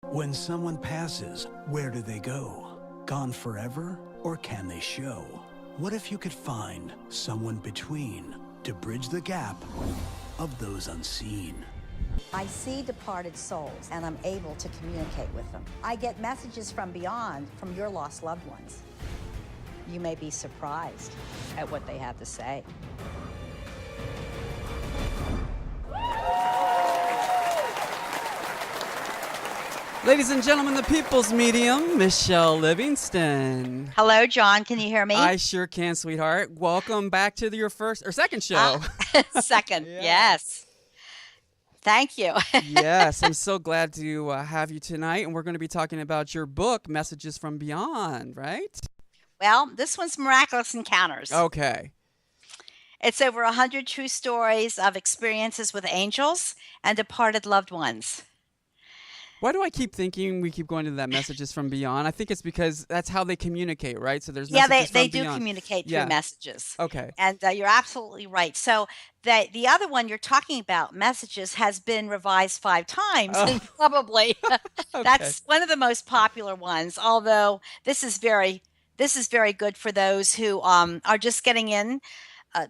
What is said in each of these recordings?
When someone passes, where do they go? Gone forever, or can they show? What if you could find someone between to bridge the gap of those unseen? I see departed souls, and I'm able to communicate with them. I get messages from beyond, from your lost loved ones. You may be surprised at what they have to say. Ladies and gentlemen, the people's medium, Michele Livingston. Hello, John. Can you hear me? I sure can, sweetheart. Welcome back to your first or second show. Second, Yeah. yes. Thank you. Yes, I'm so glad to have you tonight. And we're going to be talking about your book, Messages from Beyond, right? Well, this one's Miraculous Encounters. Okay. It's over 100 true stories of experiences with angels and departed loved ones. Why do I keep thinking we keep going to that Messages from Beyond? I think it's because that's how they communicate, right? So there's Yeah, messages they from do beyond. communicate through Yeah. messages. Okay. And you're absolutely right. So the other one you're talking about, Messages, has been revised 5 times, Oh. and probably Okay. that's one of the most popular ones. Although this is very good for those who are just getting in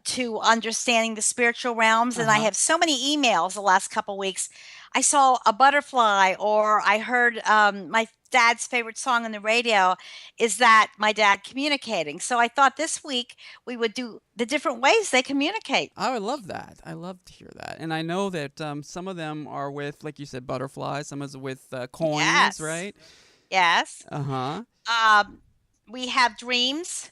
to understanding the spiritual realms. And I have so many emails the last couple weeks. I saw a butterfly, or I heard my dad's favorite song on the radio. Is that my dad communicating? So I thought this week we would do the different ways they communicate. I would love that. I love to hear that. And I know that some of them are with, like you said, butterflies. Some is with coins, Yes. right? Yes. Uh-huh. We have dreams.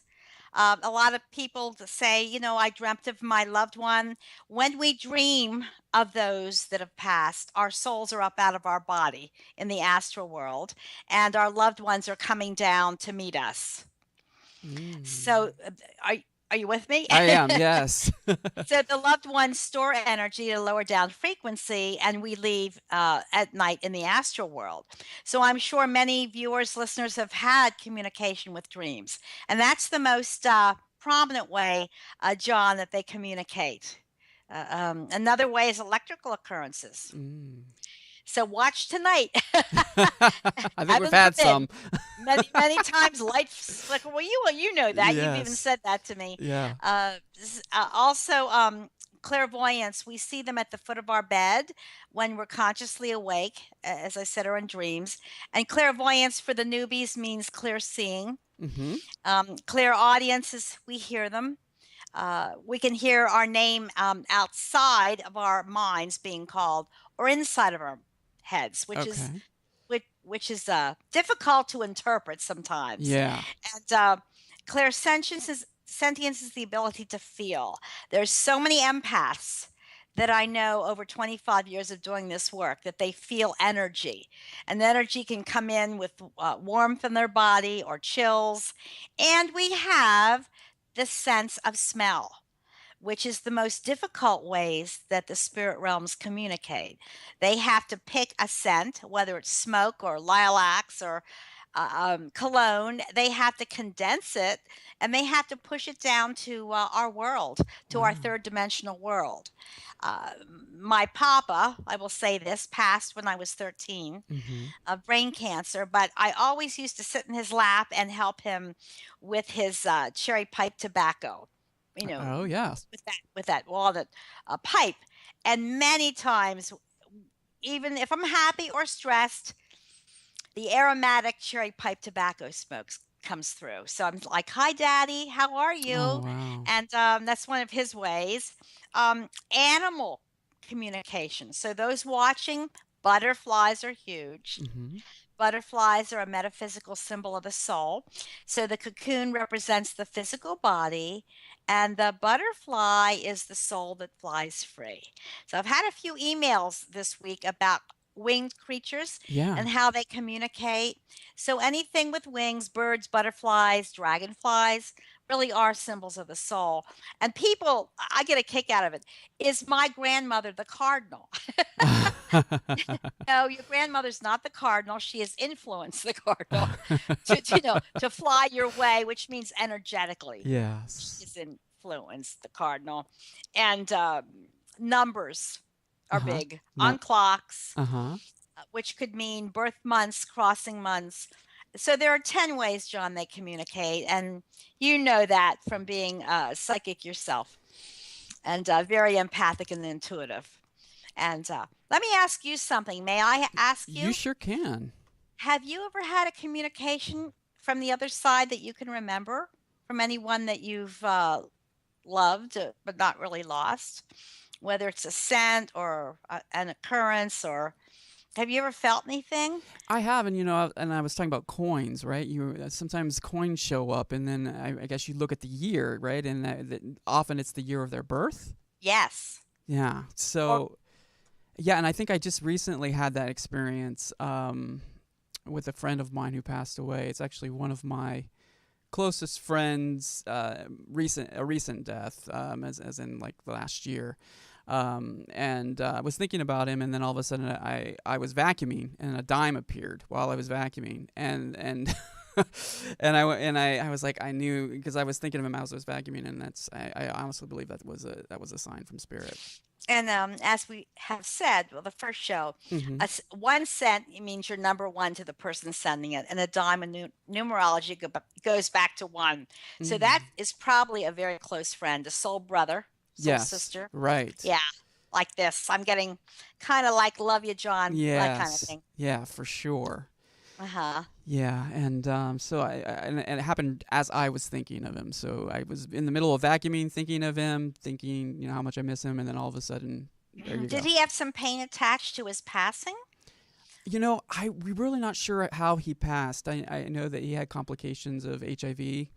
A lot of people say, I dreamt of my loved one. When we dream of those that have passed, our souls are up out of our body in the astral world, and our loved ones are coming down to meet us. So, are you with me? I am, yes. So the loved ones store energy at a lower down frequency, and we leave at night in the astral world. So I'm sure many viewers, listeners have had communication with dreams. And that's the most prominent way, John, that they communicate. Another way is electrical occurrences. So watch tonight. I think we've had some. Many times light flicker. Well, you know that. You've even Yes. said that to me. Yeah. Also, clairvoyance. We see them at the foot of our bed when we're consciously awake, as I said, or in dreams. And clairvoyance for the newbies means clear seeing. Clear audience is we hear them. We can hear our name outside of our minds being called, or inside of our heads, which is difficult to interpret sometimes. Yeah. And clairsentience is the ability to feel. There's so many empaths that I know over 25 years of doing this work that they feel energy. And the energy can come in with warmth in their body or chills. And we have the sense of smell, which is the most difficult ways that the spirit realms communicate. They have to pick a scent, whether it's smoke or lilacs or cologne. They have to condense it, and they have to push it down to our world, to our third dimensional world. My papa, I will say this, passed when I was 13 of brain cancer, but I always used to sit in his lap and help him with his cherry pipe tobacco. Oh, yes. With that walnut pipe. And many times, even if I'm happy or stressed, the aromatic cherry pipe tobacco smoke comes through. So I'm like, "Hi, Daddy, how are you?" Oh, wow. And that's one of his ways. Animal communication. So those watching, butterflies are huge. Butterflies are a metaphysical symbol of the soul. So the cocoon represents the physical body, and the butterfly is the soul that flies free. So I've had a few emails this week about winged creatures Yeah. and how they communicate. So anything with wings, birds, butterflies, dragonflies, really are symbols of the soul. And people, I get a kick out of it. Is my grandmother the cardinal? No, your grandmother's not the cardinal. She has influenced the cardinal to fly your way, which means energetically. Yes. She's influenced the cardinal. And numbers are big on clocks. which could mean birth months, crossing months. So there are 10 ways, John, they communicate. And you know that from being psychic yourself, and very empathic and intuitive. And let me ask you something. May I ask You you, sure can. have you ever had a communication from the other side that you can remember from anyone that you've loved but not really lost? Whether it's a scent or an occurrence, or have you ever felt anything? I have, and and I was talking about coins, right? Sometimes coins show up, and then I guess you look at the year, right? And often it's the year of their birth. Yes. Yeah. Or So yeah, and I think I just recently had that experience with a friend of mine who passed away. It's actually one of my closest friends, recent death, as in like last year. And I was thinking about him, and then all of a sudden I was vacuuming, and a dime appeared while I was vacuuming, and I was like, I knew, because I was thinking of him as I was vacuuming, and I honestly believe that was a sign from spirit. and as we have said, well, the first show, Hmm. one cent means you're number one to the person sending it, and a dime in numerology goes back to one. So that Hmm. is probably a very close friend, a soul brother, soul Yes, sister. right. Yeah, like this. I'm getting kind of like love you, John, that kind of Yes, thing. yeah, for sure. Uh huh. Yeah, and so and it happened as I was thinking of him. So I was in the middle of vacuuming, thinking of him, thinking, how much I miss him, and then all of a sudden, there you Did go. he have some pain attached to his passing? We're really not sure how he passed. I know that he had complications of HIV,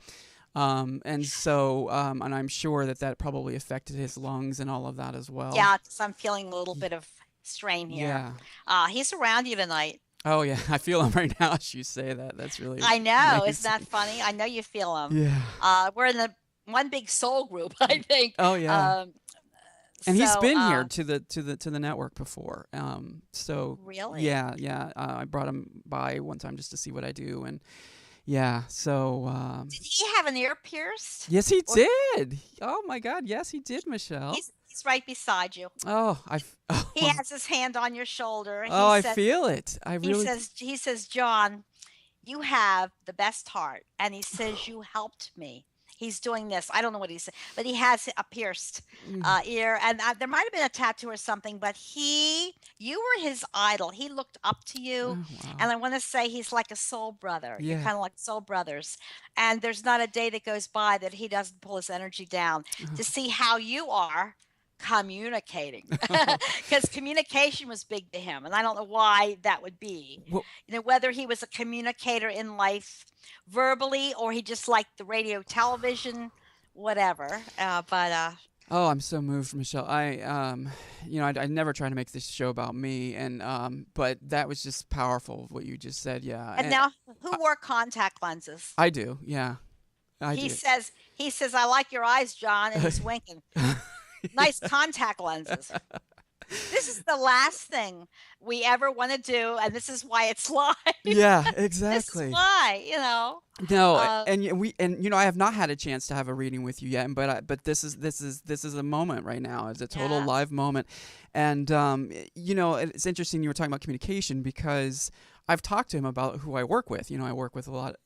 and I'm sure that probably affected his lungs and all of that as well. Yeah, 'cause I'm feeling a little Y- bit of strain here. Yeah. He's around you tonight. Oh yeah, I feel him right now as you say that. That's really I know. Isn't that amazing. funny? I know you feel him. Yeah. We're in the one big soul group, I think. Oh yeah. Um, And he's so, been here to the network before. So really? yeah, yeah. I brought him by one time just to see what I do, and yeah. So Did he have an ear pierced? yes, he Or did. Oh my God, yes, he did, Michelle. he's right beside you. Oh, He has his hand on your shoulder. oh, I feel it. I really. He says, John, you have the best heart. And he says, you helped me. He's doing this. I don't know what he said, but he has a pierced Mm. ear. And there might have been a tattoo or something, but you were his idol. He looked up to you. Oh wow. And I want to say he's like a soul brother. You're Yeah. kind of like soul brothers. And there's not a day that goes by that he doesn't pull his energy down to see how you are communicating, because communication was big to him, and I don't know why that would be. Well, Whether he was a communicator in life verbally, or he just liked the radio, television, whatever. But oh, I'm so moved, Michelle. I never try to make this show about me, and but that was just powerful what you just said. Yeah, and and now, who wore contact lenses? I do. Yeah, I He do. says he says I like your eyes, John, and he's winking. Nice contact lenses. This is the last thing we ever want to do, and this is why it's live. Yeah, This is exactly. why. No, Uh, I have not had a chance to have a reading with you yet, but this is a moment right now. It's a total yeah. live moment, and it's interesting you were talking about communication because I've talked to him about who I work with. I work with a lot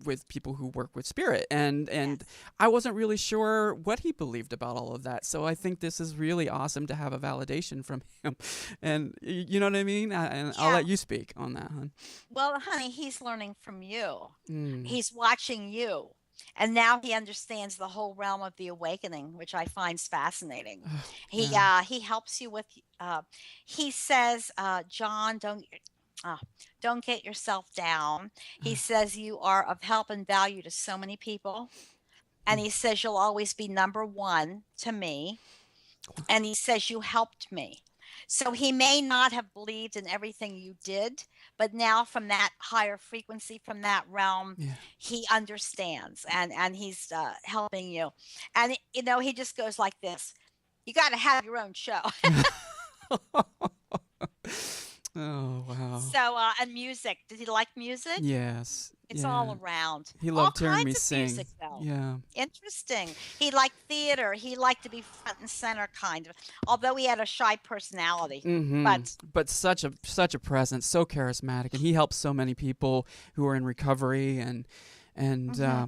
with people who work with spirit, and Yes. I wasn't really sure what he believed about all of that. So I think this is really awesome to have a validation from him, and you know what I mean. And I'll Yeah. let you speak on that, hon. Well, honey, he's learning from you. Mm. He's watching you. And now he understands the whole realm of the awakening, which I find fascinating. Yeah. He helps you with. He says, John, uh, don't get yourself down. He says you are of help and value to so many people, and he says you'll always be number one to me. And he says you helped me. So he may not have believed in everything you did, but now from that higher frequency, from that realm, Yeah. he understands, and he's helping you. And he just goes like this: you got to have your own show. Oh, wow. So, and music. Did he like music? Yes. It's Yeah. all around. He All loved hearing me kinds of sing. music, though. Yeah. Interesting. He liked theater. He liked to be front and center, kind of. Although he had a shy personality, but But such a presence, so charismatic, and he helps so many people who are in recovery and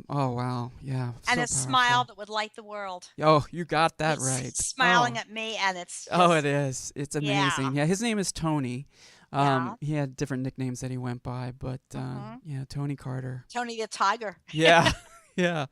oh wow, yeah. and So a smile powerful. that would light the world. Oh, you got that He's right. smiling Oh. at me, and it's Oh, just, it is. It's yeah, amazing. Yeah, his name is Tony. yeah. He had different nicknames that he went by, but yeah, Tony Carter. Tony the Tiger. Yeah, yeah.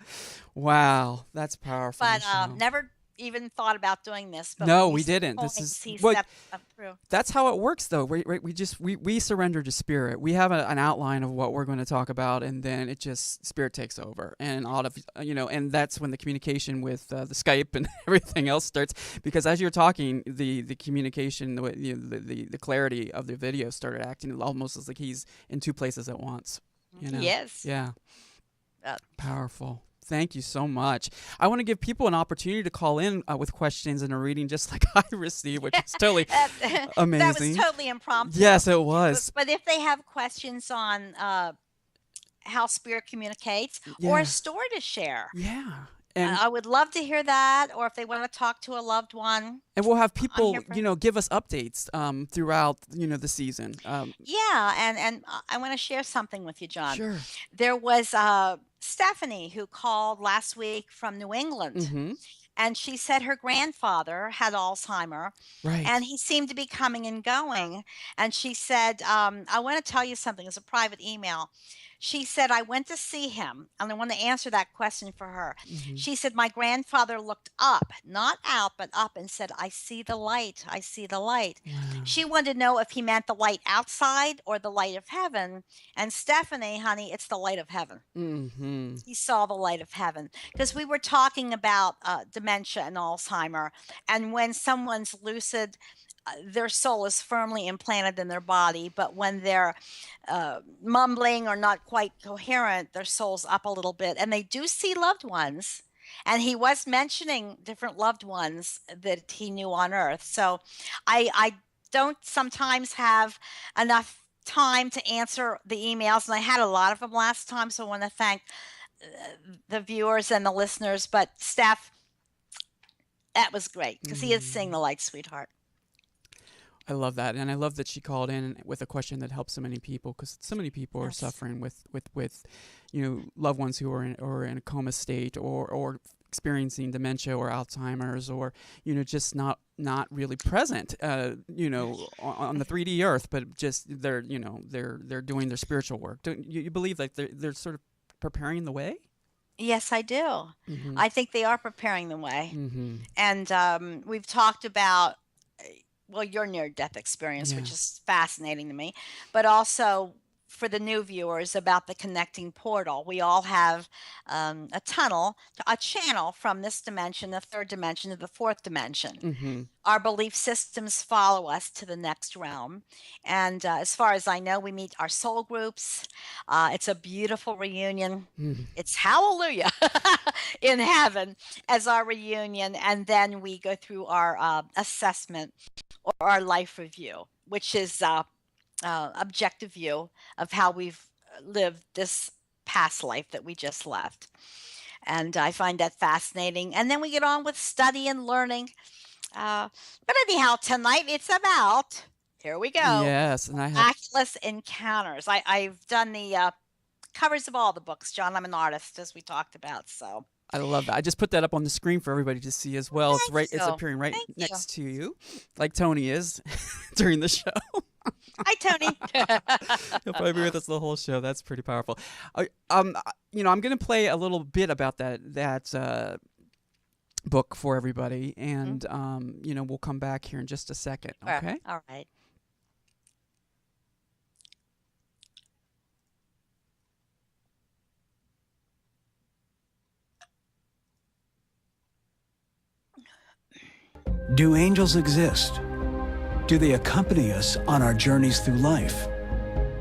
Wow, that's powerful, But Michelle. never even thought about doing this. But No, when we he set didn't. This points, is he what. stepped up through. That's how it works, though. We surrender to spirit. We have an outline of what we're going to talk about, and then it just spirit takes over, and all of and that's when the communication with the Skype and everything else starts. Because as you're talking, the communication, the clarity of the video started acting almost as like he's in two places at once. Yes. Yeah. Uh, Powerful. Thank you so much. I want to give people an opportunity to call in with questions and a reading just like I received, which is totally amazing. That was totally impromptu. Yes, it was. But if they have questions on how spirit communicates or Yeah. a story to share, Yeah. And I would love to hear that. Or if they want to talk to a loved one. we'll have I'm people, here for give us updates throughout, the season. Yeah, and I want to share something with you, John. Sure. There was Stephanie who called last week from New England, Mm-hmm. and she said her grandfather had Alzheimer, Right. and he seemed to be coming and going. And she said, I want to tell you something. It's a private email. She said, I went to see him, and I want to answer that question for her. Mm-hmm. She said, my grandfather looked up, not out, but up, and said, I see the light. I see the light. Wow. She wanted to know if he meant the light outside or the light of heaven. And Stephanie, honey, it's the light of heaven. Mm-hmm. He saw the light of heaven, because we were talking about dementia and Alzheimer. And when someone's lucid, their soul is firmly implanted in their body. But when they're mumbling or not quite coherent, their soul's up a little bit. And they do see loved ones. And he was mentioning different loved ones that he knew on earth. So I don't sometimes have enough time to answer the emails. And I had a lot of them last time. So I want to thank the viewers and the listeners. But Steph, that was great, because he is seeing the light, sweetheart. I love that, and I love that she called in with a question that helps so many people, because so many people are Yes. suffering with loved ones who are in a coma state or experiencing dementia or Alzheimer's, or just not really present on the 3D earth, but just they're doing their spiritual work. Don't you believe that they're sort of preparing the way? Yes, I do. Mm-hmm. I think they are preparing the way. Mm-hmm. And we've talked about, well, your near-death experience, which Yeah. is fascinating to me, but also for the new viewers about the connecting portal. We all have a tunnel, a channel from this dimension, the third dimension, to the fourth dimension. Mm-hmm. Our belief systems follow us to the next realm. And as far as I know, we meet our soul groups. It's a beautiful reunion. Mm-hmm. It's hallelujah in heaven as our reunion. And then we go through our assessment or our life review, which is objective view of how we've lived this past life that we just left. And I find that fascinating. And then we get on with study and learning. But anyhow, tonight it's about, here we go, Yes, and I have. miraculous encounters. I've done the covers of all the books, John. I'm an artist, as we talked about. So I love that. I just put that up on the screen for everybody to see as well. It's thank right. It's you. appearing right Thank you. next to you, like Tony is during the show. hi, Tony. He'll probably be with us the whole show. That's pretty powerful. I'm going to play a little bit about that book for everybody, and we'll come back here in just a second. Okay. All right. Do angels exist? Do they accompany us on our journeys through life?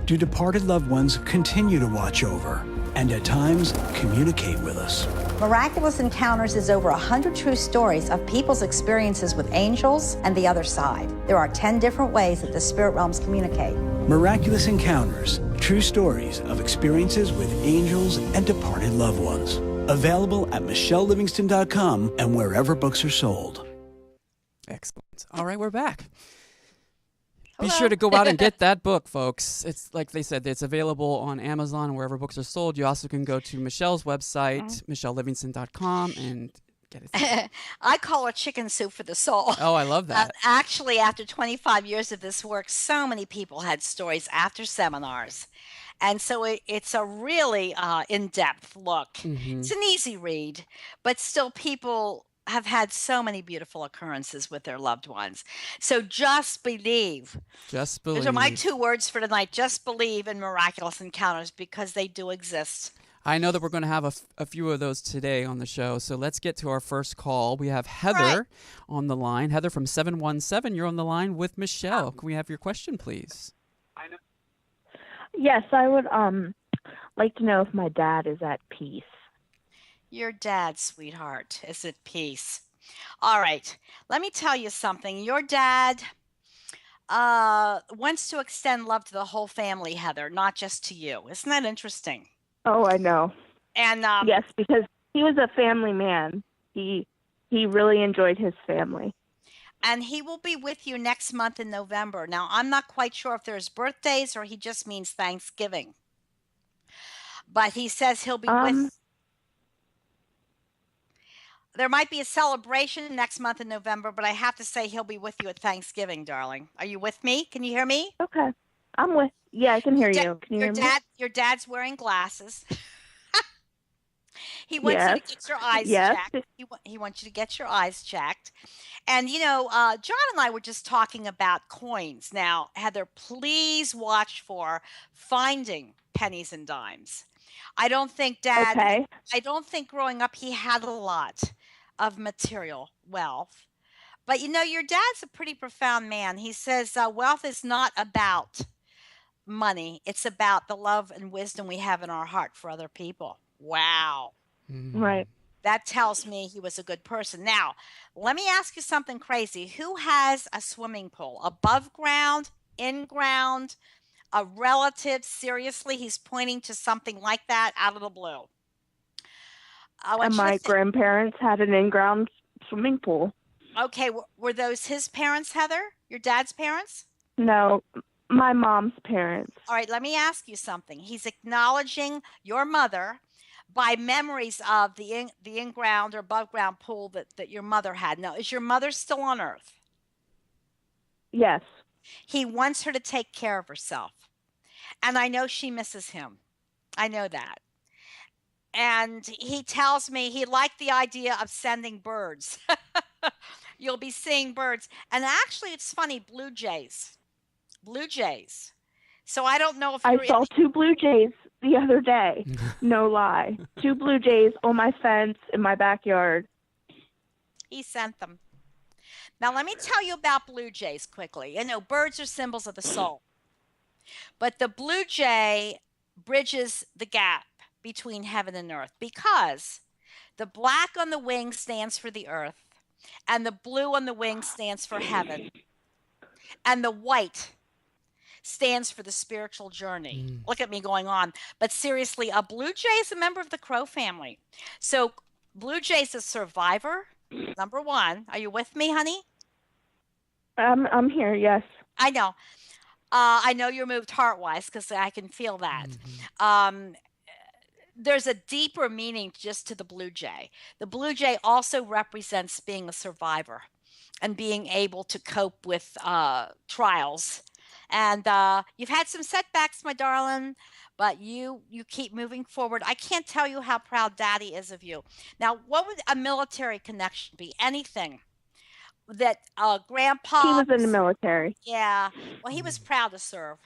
Do departed loved ones continue to watch over and at times communicate with us. Miraculous Encounters is over 100 true stories of people's experiences with angels and the other side. There are 10 different ways that the spirit realms communicate. Miraculous Encounters, true stories of experiences with angels and departed loved ones. Available at michellelivingston.com and wherever books are sold. Excellent. All right, we're back. Be Hello. sure to go out and get that book, folks. It's like they said, it's available on Amazon, wherever books are sold. You also can go to Michelle's website, michellelivingston.com, and get it. I call it chicken soup for the soul. Oh, I love that. Actually, after 25 years of this work, so many people had stories after seminars. And so it's a really in-depth look. Mm-hmm. It's an easy read, but still people have had so many beautiful occurrences with their loved ones. So just believe. Just believe. Those are my 2 words for tonight. Just believe in miraculous encounters, because they do exist. I know that we're going to have a few of those today on the show, so let's get to our first call. We have Heather on the line. Heather from 717, you're on the line with Michelle. Can we have your question, please? Yes, I would like to know if my dad is at peace. Your dad, sweetheart, is at peace. All right. Let me tell you something. Your dad wants to extend love to the whole family, Heather, not just to you. Isn't that interesting? Oh, I know. And yes, because he was a family man. He really enjoyed his family. And he will be with you next month in November. Now, I'm not quite sure if there's birthdays or he just means Thanksgiving. But he says he'll be with. There might be a celebration next month in November, but I have to say he'll be with you at Thanksgiving, darling. Are you with me? Can you hear me? Okay. I'm with. Yeah, I can hear you. Can you hear me? Your dad's wearing glasses. He wants you to get your eyes checked. He wants you to get your eyes checked. And, you know, John and I were just talking about coins. Now, Heather, please watch for finding pennies and dimes. I don't think Dad, I don't think growing up he had a lot of material wealth. But, you know, your dad's a pretty profound man. He says wealth is not about money. It's about the love and wisdom we have in our heart for other people. Wow. Right. That tells me he was a good person. Now, let me ask you something crazy. Who has a swimming pool? Above ground, in ground, a relative? Seriously, he's pointing to something like that out of the blue. And my grandparents had an in-ground swimming pool. Okay, were those his parents, Heather? Your dad's parents? No, my mom's parents. All right, let me ask you something. He's acknowledging your mother by memories of the in-ground or above-ground pool that your mother had. Now, is your mother still on Earth? Yes. He wants her to take care of herself. And I know she misses him. I know that. And he tells me he liked the idea of sending birds. You'll be seeing birds. And actually, it's funny, blue jays. Blue jays. So I don't know if I saw 2 blue jays the other day. No lie. 2 blue jays on my fence in my backyard. He sent them. Now, let me tell you about blue jays quickly. You know, birds are symbols of the soul. But the blue jay bridges the gap between heaven and earth, because the black on the wing stands for the earth, and the blue on the wing stands for heaven, and the white stands for the spiritual journey. Look at me going on. But seriously, a blue jay is a member of the crow family. So blue jay is a survivor, number one. Are you with me, honey? I'm here, yes. I know. I know you're moved heart-wise because I can feel that. There's a deeper meaning just to the blue jay. The blue jay also represents being a survivor and being able to cope with trials. And you've had some setbacks, my darling, but you keep moving forward. I can't tell you how proud Daddy is of you. Now, what would a military connection be? Anything that Grandpa... He was in the military. Yeah. Well, he was proud to serve.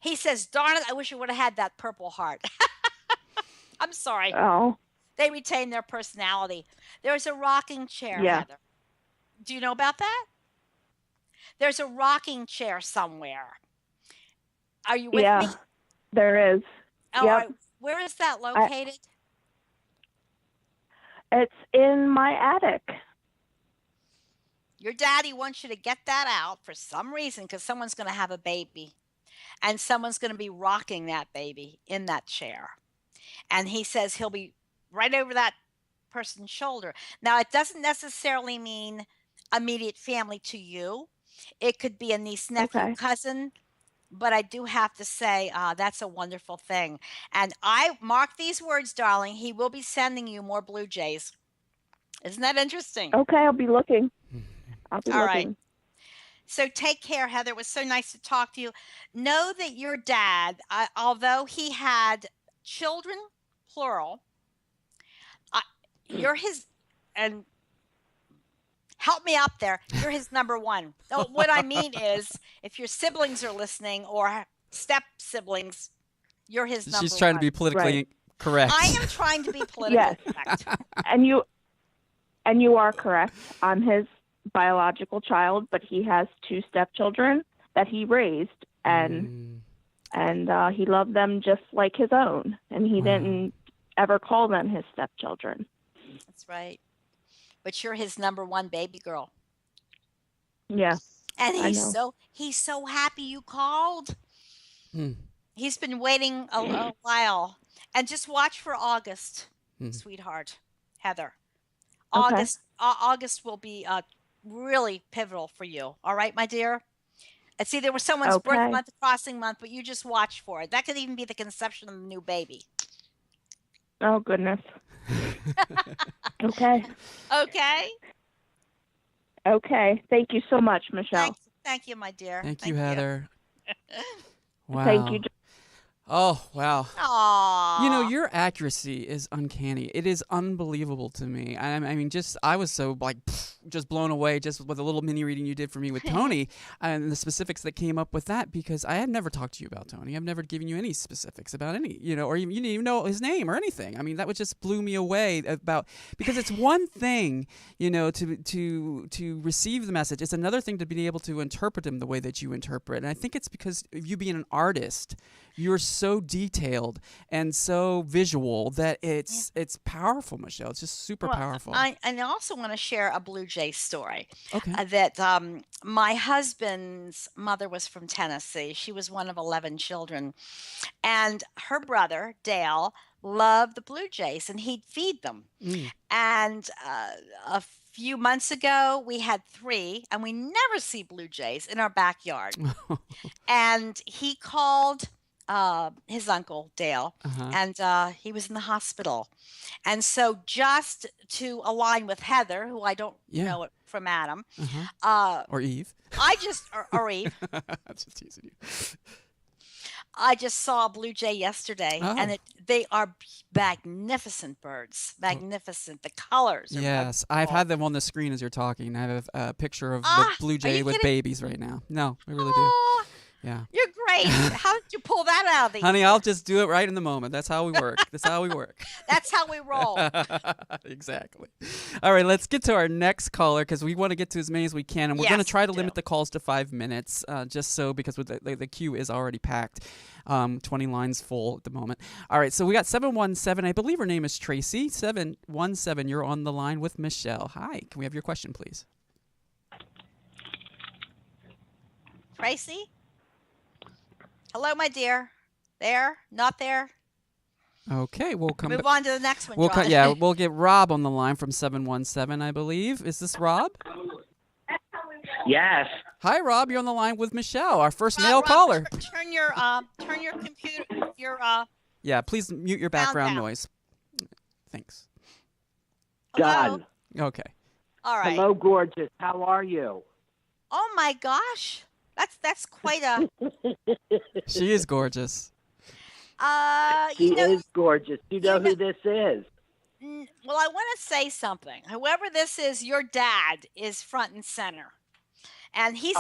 He says, darn it, I wish I would have had that Purple Heart. I'm sorry. Oh. They retain their personality. There's a rocking chair, Yeah. Heather. Do you know about that? There's a rocking chair somewhere. Are you with me? There is. All right. Where is that I, located? it's in my attic. Your daddy wants you to get that out for some reason because someone's going to have a baby and someone's going to be rocking that baby in that chair. And he says he'll be right over that person's shoulder. Now, it doesn't necessarily mean immediate family to you. It could be a niece, nephew, Okay. cousin. But I do have to say, that's a wonderful thing. And I mark these words, darling. He will be sending you more Blue Jays. Isn't that interesting? Okay, I'll be looking. I'll be All right. looking. So take care, Heather. It was so nice to talk to you. Know that your dad, although he had children, plural, you're his, and help me up there, you're his number one. No, what I mean is, if your siblings are listening or step siblings, you're his number one. She's trying to be politically correct. I am trying to be politically correct. And you are correct. I'm his biological child, but he has 2 stepchildren that he raised, and he loved them just like his own, and he didn't ever call them his stepchildren. That's right. But you're his number one baby girl. Yeah. And he's so happy you called. He's been waiting a while. And just watch for August, sweetheart, Heather. Okay. August will be really pivotal for you. All right, my dear? It's either someone's birth month, crossing month, but you just watch for it. That could even be the conception of the new baby. Oh, goodness. Okay. Okay? Okay. Thank you so much, Michelle. Thank you, my dear. Thank you, Heather. Wow. Thank you. Oh, wow. Aww. You know, your accuracy is uncanny. It is unbelievable to me. I mean, I was so just blown away just with a little mini reading you did for me with Tony and the specifics that came up with that, because I had never talked to you about Tony. I've never given you any specifics about any, or you didn't even know his name or anything. I mean, that just blew me away because it's one thing, to receive the message. It's another thing to be able to interpret him the way that you interpret. And I think it's because of you being an artist, you're so detailed and so visual that it's powerful, Michelle. It's just super powerful. I also want to share a Blue Jay story. Okay. That my husband's mother was from Tennessee. She was one of 11 children. And her brother, Dale, loved the Blue Jays, and he'd feed them. And a few months ago, we had 3, and we never see Blue Jays in our backyard. And he called his uncle Dale, and he was in the hospital. And so, just to align with Heather, who I don't know it from Adam, or Eve, or Eve, I'm just teasing you. I just saw a Blue Jay yesterday, and they are magnificent birds. Magnificent. The colors are yes, beautiful. I've had them on the screen as you're talking. I have a picture of the Blue Jay with babies right now. No, I really do. Yeah. You're great. How did you pull that out of the Honey, I'll just do it right in the moment. That's how we work. That's how we work. That's how we roll. Exactly. All right, let's get to our next caller because we want to get to as many as we can. And we're going to try to limit the calls to 5 minutes just so because the queue is already packed. 20 lines full at the moment. All right, so we got 717. I believe her name is Tracy. 717, you're on the line with Michelle. Hi, can we have your question, please? Tracy? Hello, my dear. There? Not there? Okay, we'll come move on to the next one. We'll get Rob on the line from 717, I believe. Is this Rob? Yes. Hi, Rob. You're on the line with Michelle, our first male Rob, caller. Turn your computer, Yeah, please mute your background down. noise. Thanks. Hello? Done. Okay. All right. Hello, gorgeous. How are you? Oh my gosh, that's quite a. She is gorgeous. She is gorgeous. You know who this is? Well, I want to say something. Whoever this is, your dad is front and center, and he's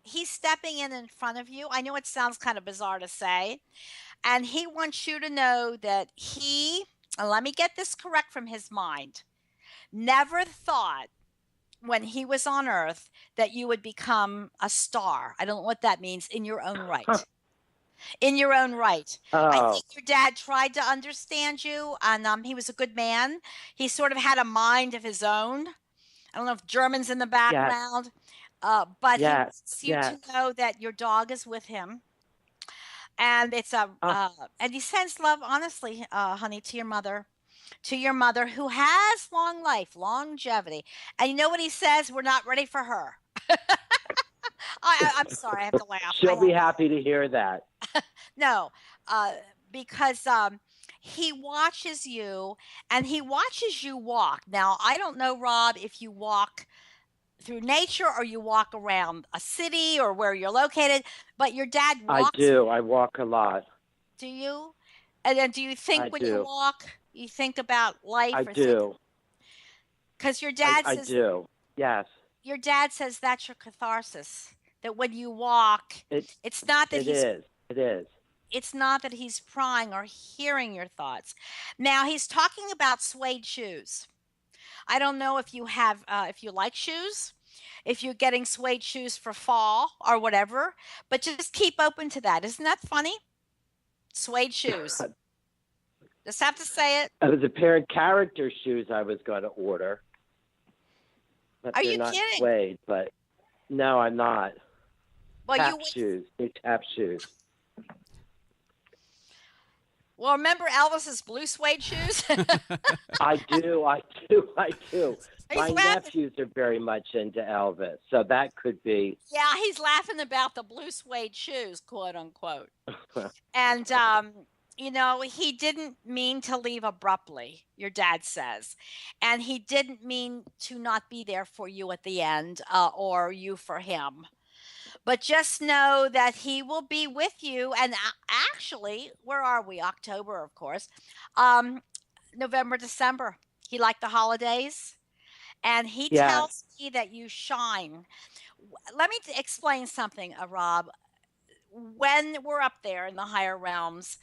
he's stepping in front of you. I know it sounds kind of bizarre to say, and he wants you to know that he. And let me get this correct from his mind. Never thought when he was on Earth that you would become a star. I don't know what that means in your own right. in your own right. I Oh, think your dad tried to understand you, and he was a good man. He sort of had a mind of his own. I don't know if German's in the yes, background, but he yes, wants you yes. to know that your dog is with him, and it's a Oh, and he sends love, honestly, honey, to your mother who has long life, longevity. And you know what he says? We're not ready for her. I'm sorry, I have to laugh. she'll be happy to hear that. No, uh, because he watches you and he watches you walk. Now, I don't know, Rob, if you walk through nature or you walk around a city or where you're located, but your dad I walks. do. I walk a lot. Do you? And then do you think I when you do. walk, you think about life I or think do. because your dad I says do. Yes. that's your catharsis. That when you walk, It it's not that it is. It is. it's not that he's prying or hearing your thoughts. Now he's talking about suede shoes. I don't know if you have if you like shoes, if you're getting suede shoes for fall or whatever, but just keep open to that. Isn't that funny? Suede shoes. Just have to say it. It was a pair of character shoes I was going to order, but Are they're you not kidding? suede. But no, I'm not. Well, Tap you wait. shoes. New tap shoes. Well, remember Elvis's blue suede shoes? I do. I do. I do. He's My laughing. nephews are very much into Elvis, so that could be. Yeah, he's laughing about the blue suede shoes, quote unquote. And he didn't mean to leave abruptly, your dad says. And he didn't mean to not be there for you at the end, or you for him. But just know that he will be with you. And actually, where are we? October, of course. Um, November, December. He liked the holidays. And he Yes. tells me that you shine. Let me explain something, Rob. When we're up there in the higher realms,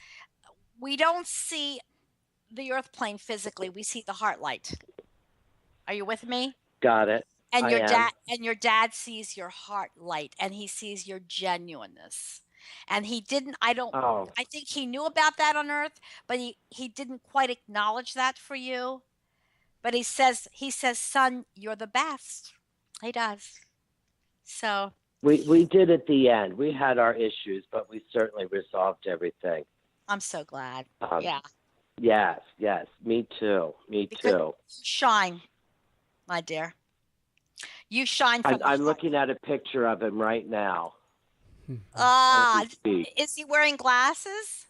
we don't see the earth plane physically. We see the heart light. Are you with me? Got it. And I your am. dad sees your heart light and he sees your genuineness. And he didn't Oh, I think he knew about that on earth, but he didn't quite acknowledge that for you. But he says, son, you're the best. He does. So we did at the end. We had our issues, but we certainly resolved everything. I'm so glad. Um, Yeah. Yes, yes. Me too. Me Because too. you shine, my dear. You shine from the I'm heart. looking at a picture of him right now. Ah, As we speak. is he wearing glasses?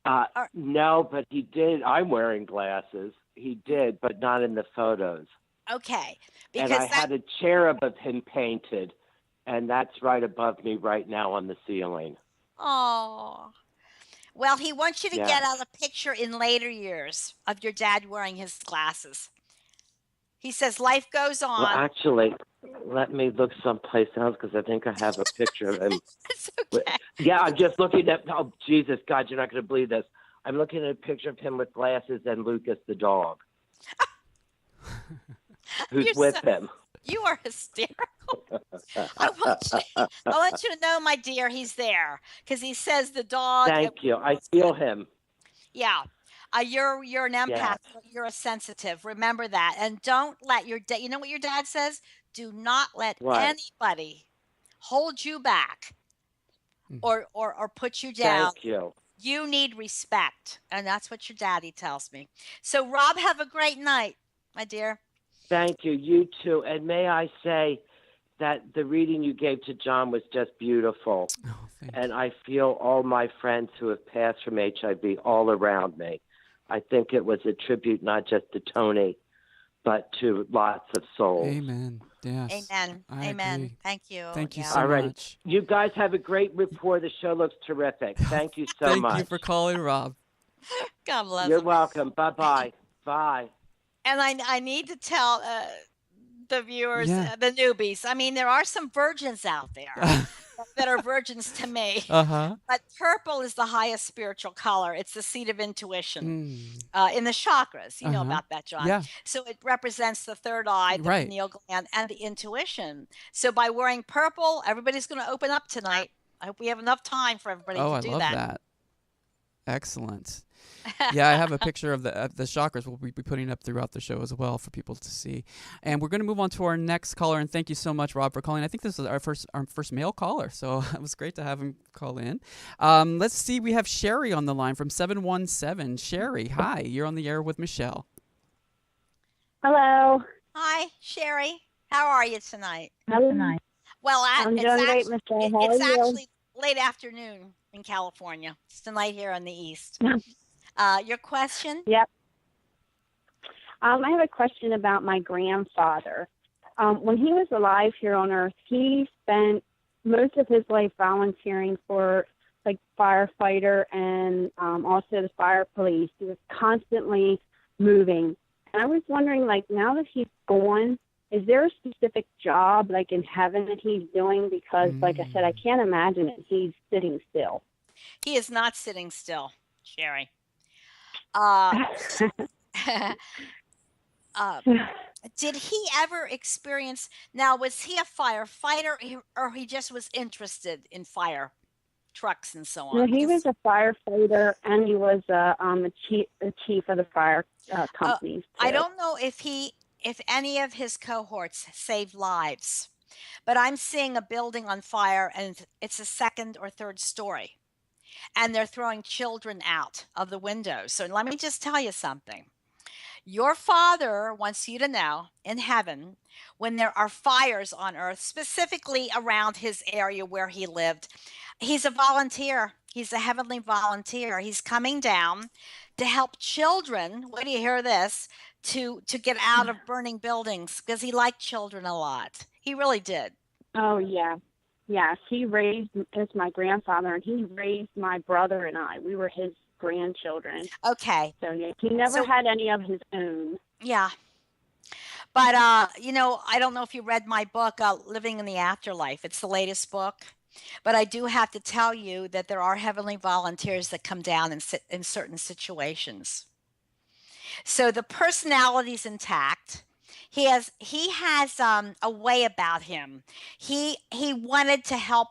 Or- No, but he did. I'm wearing glasses. He did, but not in the photos. Okay. And Because I had a cherub of him painted, and that's right above me right now on the ceiling. oh. Well, he wants you to Yeah. get out a picture in later years of your dad wearing his glasses. He says life goes Well, on. actually, let me look someplace else because I think I have a picture of him. It's okay. Yeah, I'm just looking at. Oh, Jesus, God, you're not going to believe this. I'm looking at a picture of him with glasses and Lucas the dog, who's You're with so- him. You are hysterical. I want you to know, my dear, he's there because he says the dog. Thank you. I feel him. Yeah. You're an empath. Yes. You're a sensitive. Remember that. And don't let your dad, you know what your dad says? Do not let What? anybody hold you back or put you down. Thank you. You need respect. And that's what your daddy tells me. So, Rob, have a great night, my dear. Thank you. You too. And may I say that the reading you gave to John was just beautiful. Oh, thank you. And I feel all my friends who have passed from HIV all around me. I think it was a tribute not just to Tony, but to lots of souls. Amen. Yes. Amen. I Amen. agree. Thank you. Thank you Yeah. so All right. much. You guys have a great rapport. The show looks terrific. Thank you so Thank much. you for calling, Rob. God bless You're him. welcome. Bye-bye. Bye. And I need to tell the viewers, Yeah. the newbies. I mean, there are some virgins out there that are virgins to me. Uh-huh. But purple is the highest spiritual color. It's the seat of intuition in the chakras. You know Uh-huh. about that, John. Yeah. So it represents the third eye, the Right. pineal gland, and the intuition. So by wearing purple, everybody's going to open up tonight. I hope we have enough time for everybody Oh, to I do love that. that. Excellent. Yeah, I have a picture of the chakras we'll be putting up throughout the show as well for people to see. And we're going to move on to our next caller. And thank you so much, Rob, for calling. I think this is our first male caller, so it was great to have him call in. Let's see. We have Sherry on the line from 717. Sherry, hi. You're on the air with Michelle. Hello. Hi, Sherry. How are you tonight? Hello. Well, I'm doing great, Michelle. How it's are you? actually late afternoon in California. It's tonight here in the East. Your question? Yep. I have a question about my grandfather. When he was alive here on Earth, he spent most of his life volunteering for like firefighter and also the fire police. He was constantly moving. And I was wondering, like, now that he's gone, is there a specific job, like in heaven, that he's doing? Because, like I said, I can't imagine it. He's sitting still. He is not sitting still, Sherry. Did he ever experience, now was he a firefighter or he just was interested in fire trucks and so on? No, he was a firefighter and he was a chief of the fire companies. I too. don't know if any of his cohorts saved lives, but I'm seeing a building on fire and it's a second or third story. And they're throwing children out of the windows. So let me just tell you something. Your father wants you to know in heaven, when there are fires on earth, specifically around his area where he lived, he's a volunteer. He's a heavenly volunteer. He's coming down to help children, wait till you hear this, to get out of burning buildings because he liked children a lot. He really did. Oh, yeah. Yes, he raised as my grandfather, and he raised my brother and I. We were his grandchildren. Okay. So, yeah, he never had any of his own. Yeah. But, I don't know if you read my book, Living in the Afterlife. It's the latest book. But I do have to tell you that there are heavenly volunteers that come down in certain situations. So the personality's intact. He has a way about him. He wanted to help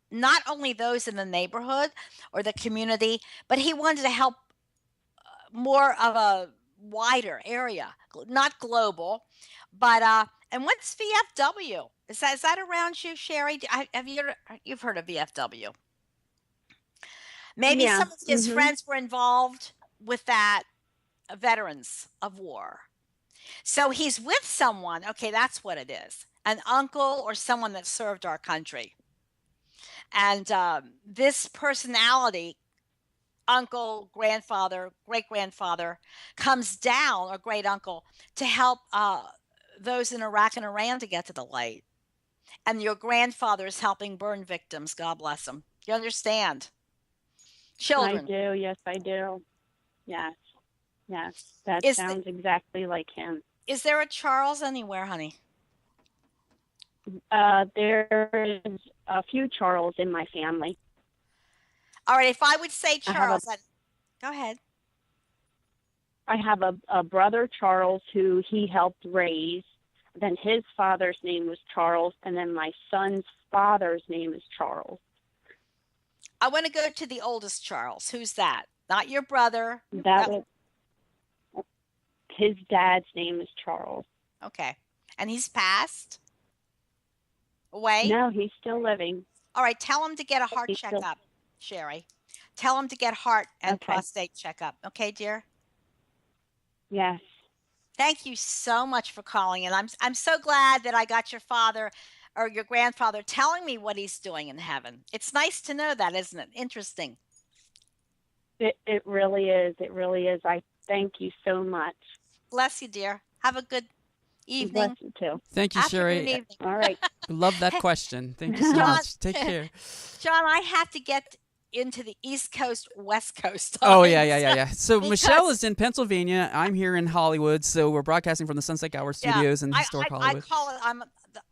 not only those in the neighborhood or the community, but he wanted to help more of a wider area, not global, but and what's VFW? Is that around you, Sherry? You've heard of VFW? Maybe some of his friends were involved with that, veterans of war. So he's with someone, okay, that's what it is, an uncle or someone that served our country. And this personality, uncle, grandfather, great-grandfather, comes down, or great-uncle, to help those in Iraq and Iran to get to the light. And your grandfather is helping burn victims, God bless him. You understand? Children. I do, yes, I do. Yes. Yes, that sounds exactly like him. Is there a Charles anywhere, honey? There is a few Charles in my family. All right, if I would say Charles, go ahead. I have a brother, Charles, who he helped raise. Then his father's name was Charles, and then my son's father's name is Charles. I want to go to the oldest Charles. Who's that? Not your brother. His dad's name is Charles. Okay. And he's passed away? No, he's still living. All right. Tell him to get a heart checkup, Sherry. Tell him to get heart and prostate checkup. Okay, dear? Yes. Thank you so much for calling. And I'm so glad that I got your father or your grandfather telling me what he's doing in heaven. It's nice to know that, isn't it? Interesting. It really is. It really is. I thank you so much. Bless you, dear. Have a good evening. Bless you, too. Thank you, Sherry. All right. Love that question. Thank you so much. Take care. John, I have to get into the East Coast, West Coast. Oh, yeah. So Michelle is in Pennsylvania. I'm here in Hollywood. So we're broadcasting from the Sunset Gower Studios in historic Hollywood. I call it,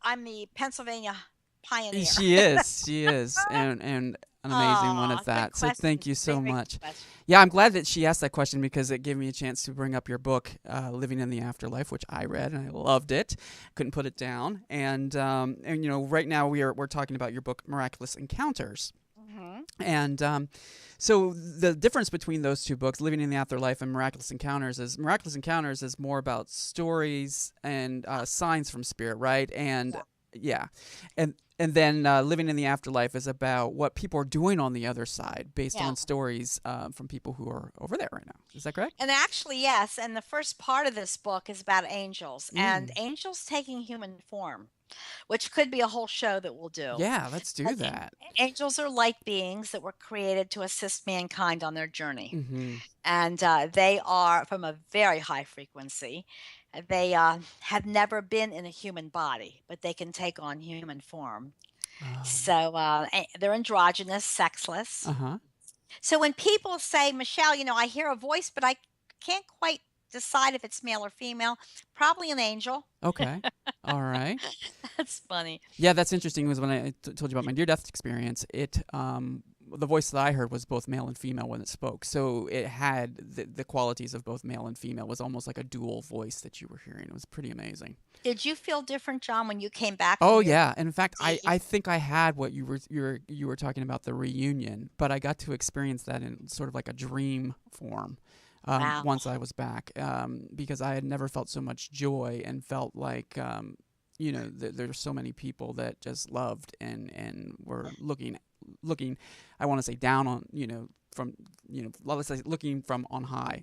I'm the Pennsylvania pioneer. She is. And an amazing one Oh, at good that. So question. thank you so Very good much. question. Yeah, I'm glad that she asked that question because it gave me a chance to bring up your book, Living in the Afterlife, which I read and I loved it. Couldn't put it down. And you know, right now we're talking about your book, Miraculous Encounters. Hmm. And so the difference between those two books, Living in the Afterlife and Miraculous Encounters, is more about stories and signs from spirit, right? And yeah, and then Living in the Afterlife is about what people are doing on the other side, based Yeah. on stories from people who are over there right now. Is that correct? And actually, yes. And the first part of this book is about angels and Mm. angels taking human form, which could be a whole show that we'll do. Yeah, let's do But that. angels are light beings that were created to assist mankind on their journey. Mm-hmm. And they are from a very high frequency. They have never been in a human body, but they can take on human form. So they're androgynous, sexless. Uh-huh. So when people say, Michelle, I hear a voice, but I can't quite decide if it's male or female, probably an angel. Okay. All right. That's funny. Yeah, that's interesting. Was when I told you about my near-death experience. The voice that I heard was both male and female when it spoke. So it had the qualities of both male and female. It was almost like a dual voice that you were hearing. It was pretty amazing. Did you feel different, John, when you came back Oh from your yeah. In fact, I days? think I had what you were talking about, the reunion, but I got to experience that in sort of like a dream form. Wow. Once I was back, because I had never felt so much joy and felt like there's so many people that just loved and were looking. I want to say down on let's say looking from on high.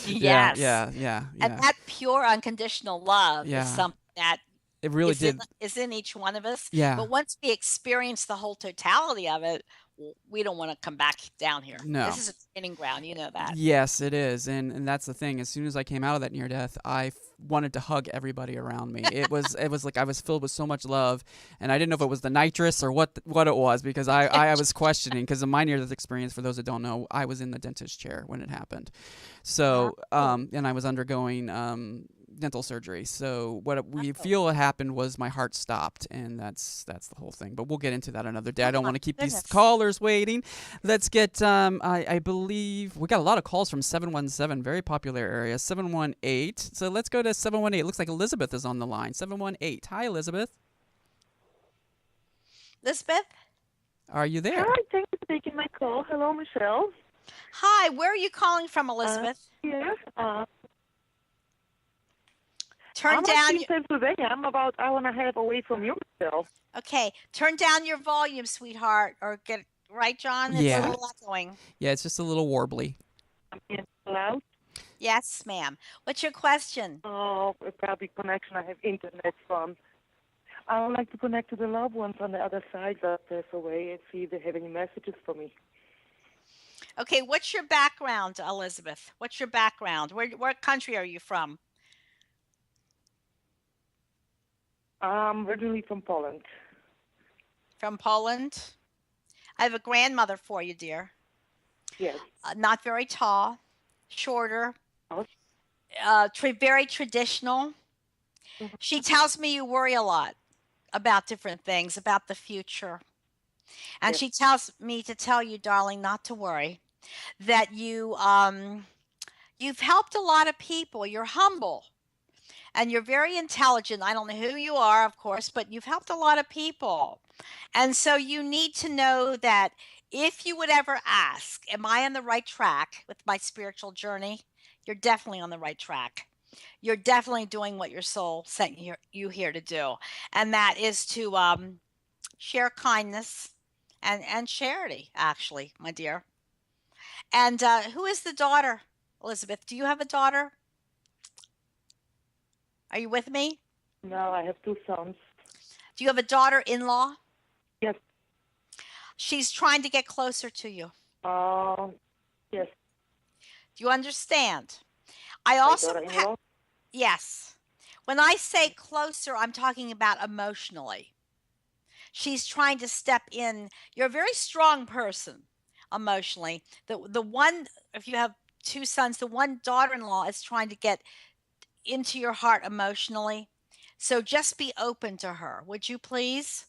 Yes. Yeah. And that pure unconditional love Yeah. is something that It really is in, did. is in each one of us. Yeah. But once we experience the whole totality of it, we don't want to come back down here. No. This is a training ground. You know that. Yes, it is, and that's the thing. As soon as I came out of that near death, I wanted to hug everybody around me. It was like I was filled with so much love, and I didn't know if it was the nitrous or what it was, because I was questioning. Because in my near death experience, for those that don't know, I was in the dentist chair when it happened. So and I was undergoing dental surgery. So what we feel happened was my heart stopped, and that's the whole thing. But we'll get into that another day. I don't want to keep these goodness. callers waiting. Let's get I believe we got a lot of calls from 717, very popular area, 718. So let's go to 718. Looks like Elizabeth is on the line. 718. Hi, Elizabeth. Elizabeth? Are you there? Hi, thank you for taking my call. Hello, Michelle. Hi, where are you calling from, Elizabeth? Yes. Turn I'm down. actually in Pennsylvania. I'm about an hour and a half away from you, Michelle. Okay, turn down your volume, sweetheart, or get right, John. It's Yeah. a little echoing. Yeah, it's just a little warbly. Yes, loud. Yes, ma'am. What's your question? Oh, probably connection. I have internet from. I would like to connect to the loved ones on the other side that pass away and see if they have any messages for me. Okay, what's your background, Elizabeth? What's your background? What country are you from? I'm originally from Poland. From Poland? I have a grandmother for you, dear. Yes. Not very tall, shorter, Oh. very traditional. She tells me you worry a lot about different things, about the future. And Yes. she tells me to tell you, darling, not to worry, that you've helped a lot of people. You're humble and you're very intelligent. I don't know who you are, of course, but you've helped a lot of people. And so you need to know that if you would ever ask, am I on the right track with my spiritual journey? You're definitely on the right track. You're definitely doing what your soul sent you here to do. And that is to share kindness and charity, actually, my dear. And who is the daughter, Elizabeth? Do you have a daughter? Are you with me? No, I have two sons. Do you have a daughter-in-law? Yes. She's trying to get closer to you. Yes. Do you understand? I My also daughter-in-law. yes. When I say closer, I'm talking about emotionally. She's trying to step in. You're a very strong person emotionally. The one, if you have two sons, the one daughter-in-law is trying to get into your heart emotionally. So just be open to her. Would you please?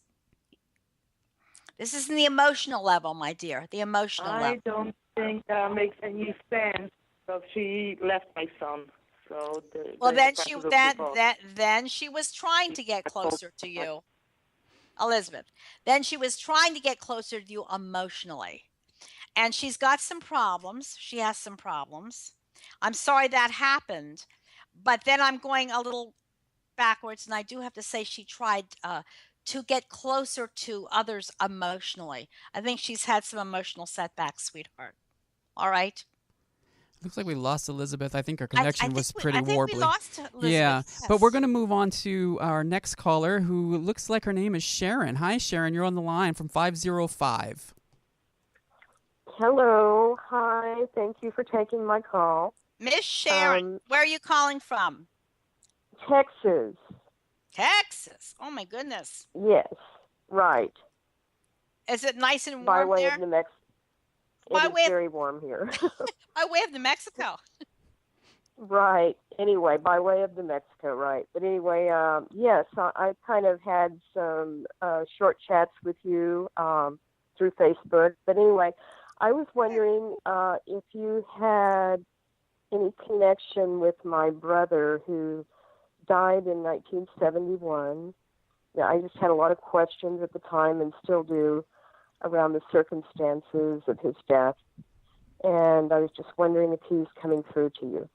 This is in the emotional level, my dear, the emotional I level. don't think that makes any sense. So she left my son. So Well, the then process of divorce. then she was trying to get closer to you, Elizabeth. Then she was trying to get closer to you emotionally. And she's got some problems. She has some problems. I'm sorry that happened. But then I'm going a little backwards, and I do have to say she tried to get closer to others emotionally. I think she's had some emotional setbacks, sweetheart. All right. Looks like we lost Elizabeth. I think our I, I connection think was we, pretty I think we warbly. lost Yeah, Elizabeth. but we're Yes. going to move on to our next caller, who looks like her name is Sharon. Hi, Sharon. You're on the line from 505. Hello. Hi. Thank you for taking my call. Miss Sharon, where are you calling from? Texas. Texas. Oh my goodness. Yes. Right. Is it nice and By warm way there? of New Mexico. By It is way of very warm here. by way of New Mexico. Right. Anyway, by way of New Mexico, right. But anyway, yes, I kind of had some short chats with you through Facebook. But anyway, I was wondering if you had any connection with my brother who died in 1971. Yeah, I just had a lot of questions at the time and still do around the circumstances of his death. And I was just wondering if he's coming through to you.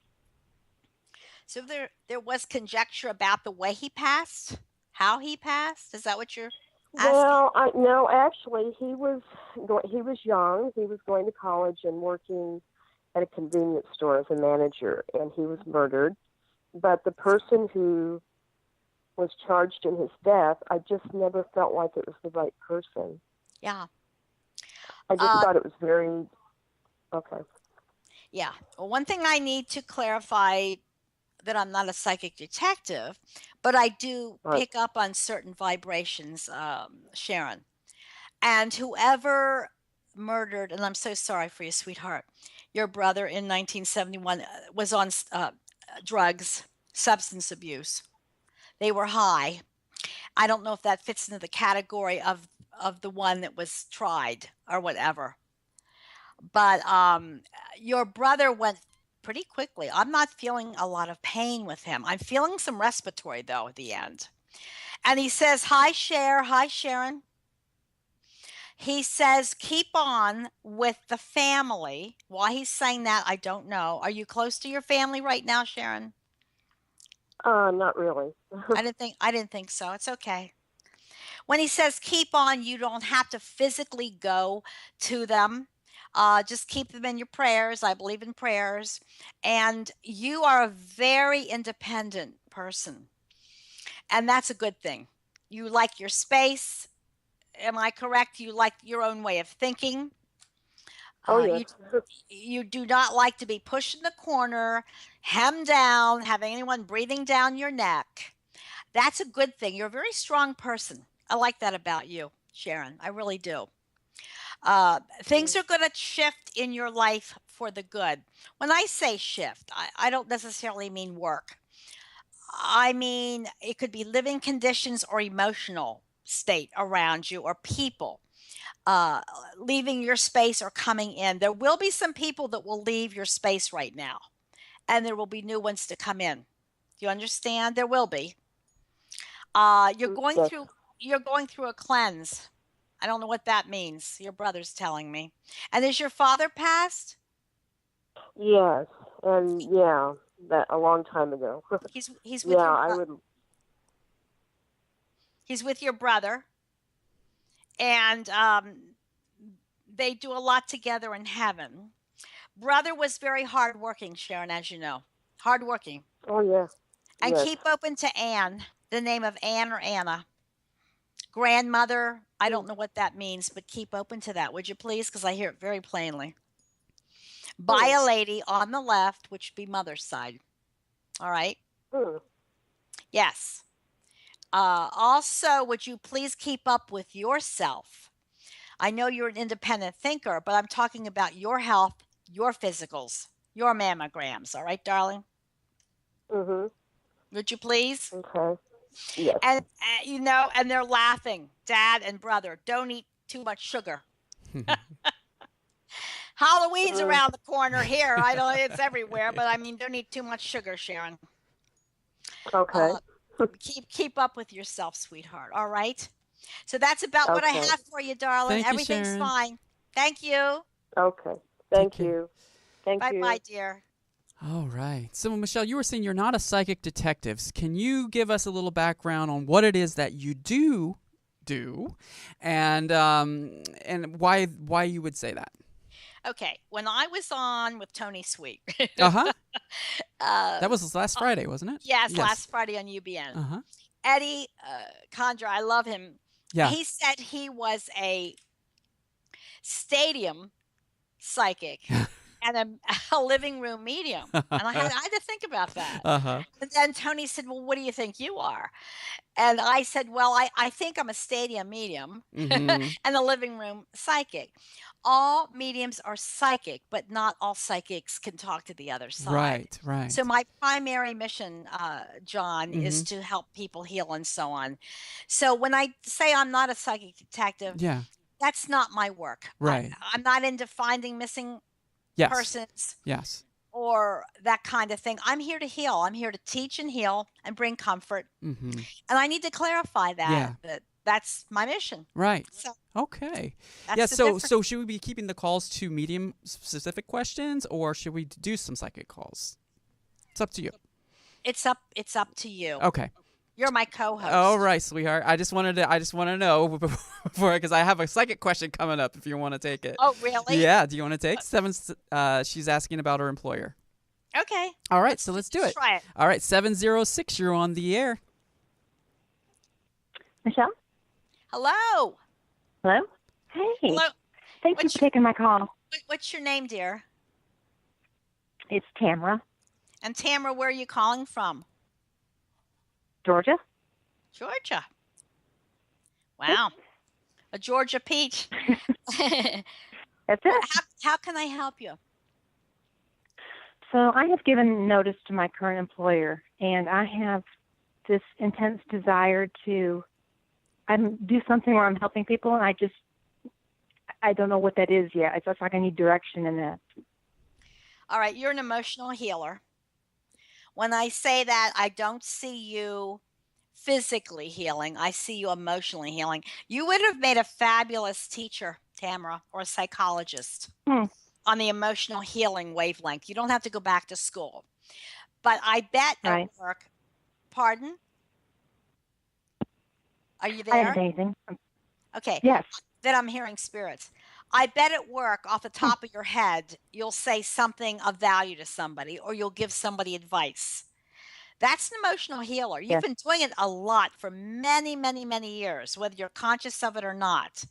So there was conjecture about the way he passed, how he passed. Is that what you're asking? Well, no, actually, he was young. He was going to college and working at a convenience store as a manager, and he was murdered. But the person who was charged in his death, I just never felt like it was the right person. Yeah. I just thought it was very okay. Yeah. Well, one thing I need to clarify, that I'm not a psychic detective, but I do pick up on certain vibrations, Sharon. And whoever murdered, and I'm so sorry for you, sweetheart, your brother in 1971 was on drugs, substance abuse. They were high. I don't know if that fits into the category of the one that was tried or whatever. But your brother went pretty quickly. I'm not feeling a lot of pain with him. I'm feeling some respiratory, though, at the end. And he says, hi, Hi, Sharon. He says, keep on with the family. Why he's saying that, I don't know. Are you close to your family right now, Sharon? Not really. I didn't think so. It's okay. When he says keep on, you don't have to physically go to them. Just keep them in your prayers. I believe in prayers. And you are a very independent person. And that's a good thing. You like your space. Am I correct? You like your own way of thinking. Oh, yes. You do not like to be pushed in the corner, hemmed down, having anyone breathing down your neck. That's a good thing. You're a very strong person. I like that about you, Sharon. I really do. Things are going to shift in your life for the good. When I say shift, I don't necessarily mean work. I mean, it could be living conditions or emotional state around you or people leaving your space or coming in. There will be some people that will leave your space right now, and there will be new ones to come in. Do you understand? There will be. You're going through a cleanse. I don't know what that means. Your brother's telling me. And is your father passed? Yes, and yeah, that a long time ago. He's with yeah, I would. He's with your brother, and they do a lot together in heaven. Brother was very hardworking, Sharon, as you know, hardworking. Oh yeah. And yes. Keep open to Anne, the name of Anne or Anna. Grandmother, I don't know what that means, but keep open to that, would you please? Because I hear it very plainly. By a lady on the left, which would be mother's side. All right? Yes. Also, would you please keep up with yourself? I know you're an independent thinker, but I'm talking about your health, your physicals, your mammograms. All right, darling? Mm-hmm. Would you please? Okay. Yes. And and they're laughing. Dad and brother, don't eat too much sugar. Halloween's around the corner here. I know it's everywhere, but I mean, don't eat too much sugar, Sharon. Okay. Keep up with yourself, sweetheart. All right. So that's about what I Okay. have for you, darling. Thank you, Everything's Sharon. fine. Thank you. Okay. Thank care. you. Thank you. Bye, dear. All right. So, Michele, you were saying you're not a psychic detective. Can you give us a little background on what it is that you do, and why you would say that? Okay. When I was on with Tony Sweet, Uh-huh. uh, That was last Friday, wasn't it? yes, last Friday on UBN. Uh-huh. Eddie Condra, I love him. Yeah. He said he was a stadium psychic and a living room medium. And I had to think about that. Uh-huh. And then Tony said, well, what do you think you are? And I said, well, I think I'm a stadium medium Mhm. and a living room psychic. All mediums are psychic, but not all psychics can talk to the other side. Right, right. So my primary mission, John, is to help people heal and so on. So when I say I'm not a psychic detective, Yeah. that's not my work. Right. I'm not into finding missing Yes. persons Yes. or that kind of thing. I'm here to heal. I'm here to teach and heal and bring comfort. Mm-hmm. And I need to clarify that, Yeah. that that's my mission. Right. So Okay. that's Yeah, the so difference. so should we be keeping the calls to medium specific questions, or should we do some psychic calls? It's up to you. It's up to you. Okay. You're my co-host. All right, sweetheart. I just want to know before, because I have a psychic question coming up if you want to take it. Oh, really? Yeah, do you want to take? She's asking about her employer. Okay. All right, so let's do it. Try it. All right, 706, you're on the air. Michelle? Hello. Hello? Hey. Hello. Thank you What's for taking my call. What's your name, dear? It's Tamara, And Tamara, where are you calling from? Georgia. Georgia. Wow. A Georgia peach. That's it. How can I help you? So I have given notice to my current employer, and I have this intense desire to do something where I'm helping people, and I don't know what that is yet. It's just like I need direction in that. All right, you're an emotional healer. When I say that, I don't see you physically healing. I see you emotionally healing. You would have made a fabulous teacher, Tamara, or a psychologist on the emotional healing wavelength. You don't have to go back to school. But I bet at work, pardon? Are you I there? have anything. Okay. Yes. Then I'm hearing spirits. I bet at work, off the top of your head, you'll say something of value to somebody or you'll give somebody advice. That's an emotional healer. You've been doing it a lot for many, many, many years, whether you're conscious of it or not.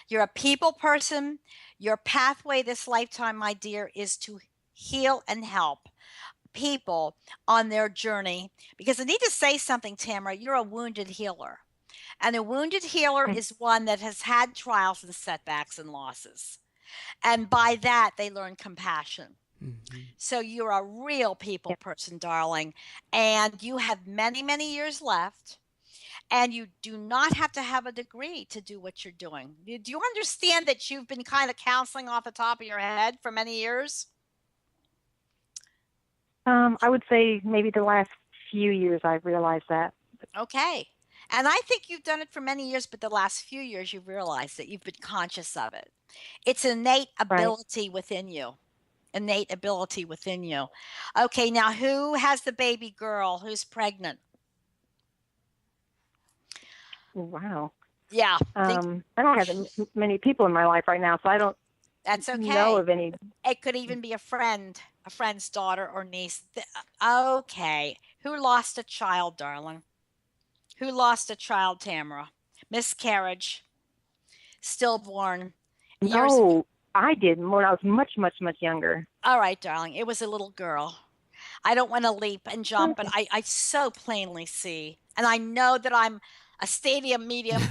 You're a people person. Your pathway this lifetime, my dear, is to heal and help people on their journey. Because I need to say something, Tamara, you're a wounded healer. And a wounded healer is one that has had trials and setbacks and losses. And by that, they learn compassion. Mm-hmm. So you're a real people person, darling. And you have many, many years left. And you do not have to have a degree to do what you're doing. Do you understand that you've been kind of counseling off the top of your head for many years? I would say maybe the last few years I've realized that. Okay. And I think you've done it for many years, but the last few years you've realized that you've been conscious of it. It's an innate ability within you. Innate ability within you. Okay, now who has the baby girl who's pregnant? Wow. Yeah. I don't have many people in my life right now, so I don't That's okay. know of any. It could even be a friend's daughter or niece. Okay. Who lost a child, darling? Who lost a child, Tamara? Miscarriage, stillborn. No, I didn't when I was much, much, much younger. All right, darling. It was a little girl. I don't want to leap and jump, but I so plainly see, and I know that I'm a stadium medium,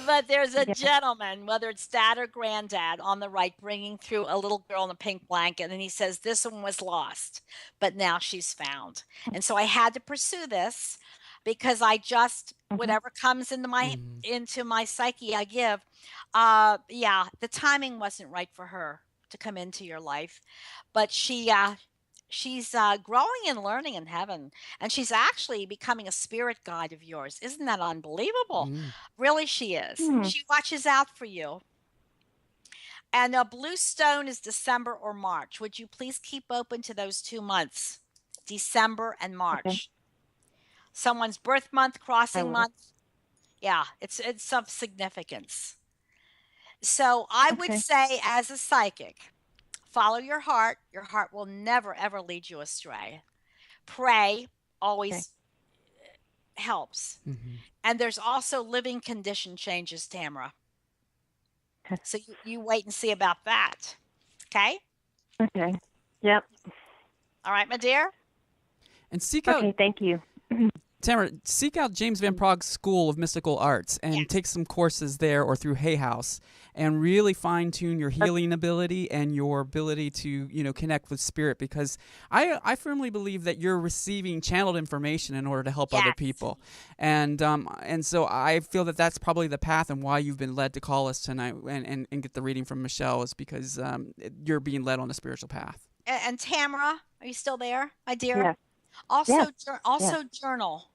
but there's a gentleman, whether it's dad or granddad, on the right, bringing through a little girl in a pink blanket, and he says, this one was lost, but now she's found. And so I had to pursue this because I just whatever comes into my psyche, I give. Yeah, the timing wasn't right for her to come into your life, but she's growing and learning in heaven, and she's actually becoming a spirit guide of yours. Isn't that unbelievable? Really, she is. She watches out for you. And a blue stone is December or March. Would you please keep open to those 2 months, December and March? Someone's birth month, crossing month. Yeah, it's of significance. So I would say, as a psychic, follow your heart. Your heart will never, ever lead you astray. Pray always helps. And there's also living condition changes, Tamara. So you wait and see about that. Okay? Okay. Yep. All right, my dear? And seek out... Okay, thank you. Tamara, seek out James Van Prague's School of Mystical Arts and take some courses there or through Hay House and really fine-tune your healing ability and your ability to, connect with spirit, because I firmly believe that you're receiving channeled information in order to help other people. And so I feel that that's probably the path and why you've been led to call us tonight and get the reading from Michele, is because you're being led on a spiritual path. And Tamara, are you still there, my dear? Yes. Also journal.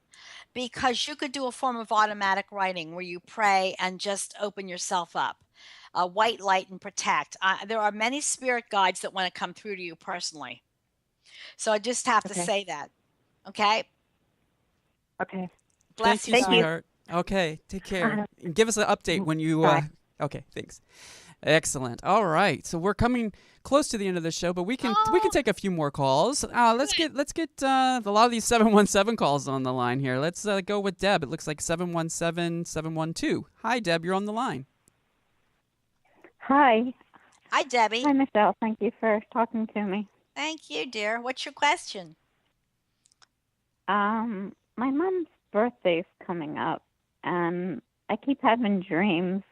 Because you could do a form of automatic writing where you pray and just open yourself up. White light and protect. There are many spirit guides that want to come through to you personally. So I just have to say that. Okay? Okay. Bless you, sweetheart. Okay, take care. And give us an update when you... okay, thanks. Excellent. All right. So we're coming close to the end of the show, but we can take a few more calls. Let's get a lot of these 717 calls on the line here. Let's go with Deb. It looks like 717-712. Hi, Deb. You're on the line. Hi. Hi, Debbie. Hi, Michele. Thank you for talking to me. Thank you, dear. What's your question? My mom's birthday's coming up, and I keep having dreams,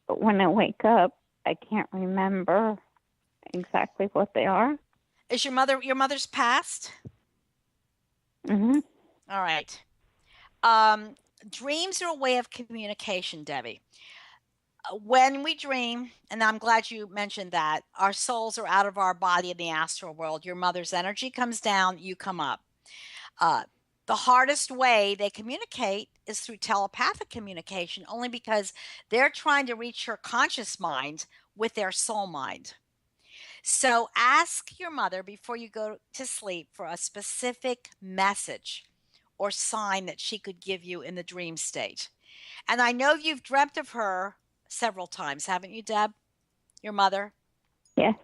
but when I wake up, I can't remember exactly what they are. Is your mother's passed? Mm-hmm. All right. Dreams are a way of communication, Debbie. When we dream, and I'm glad you mentioned that, our souls are out of our body in the astral world. Your mother's energy comes down, you come up. The hardest way they communicate is through telepathic communication, only because they're trying to reach your conscious mind with their soul mind. So ask your mother before you go to sleep for a specific message or sign that she could give you in the dream state. And I know you've dreamt of her several times, haven't you, Deb? Your mother? Yes.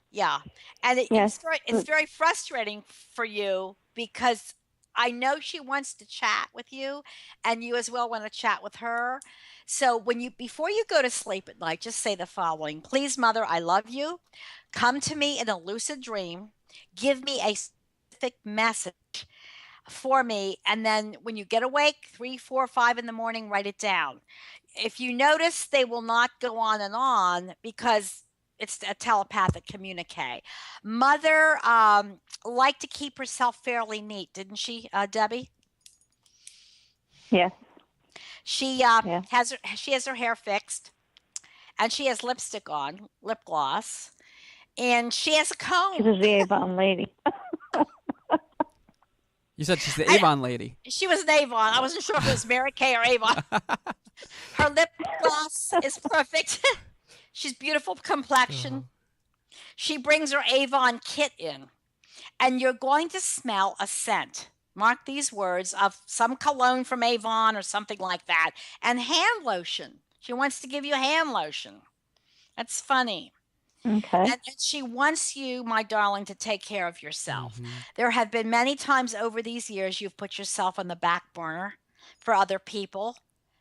Yeah. And it's very frustrating for you because I know she wants to chat with you, and you as well want to chat with her. So before you go to sleep at night, just say the following: please, Mother, I love you. Come to me in a lucid dream. Give me a specific message for me. And then when you get awake, 3, 4, 5 in the morning, write it down. If you notice, they will not go on and on because it's a telepathic communique. Mother liked to keep herself fairly neat, didn't she, Debbie? Yes. She has her hair fixed, and she has lipstick on, lip gloss, and she has a comb. She was the Avon lady. You said she's the Avon lady. She was an Avon. I wasn't sure if it was Mary Kay or Avon. Her lip gloss is perfect. She's beautiful complexion. She brings her Avon kit in, and you're going to smell a scent. Mark these words of some cologne from Avon or something like that, and hand lotion. She wants to give you hand lotion. That's funny. Okay. And she wants you, my darling, to take care of yourself. There have been many times over these years you've put yourself on the back burner for other people,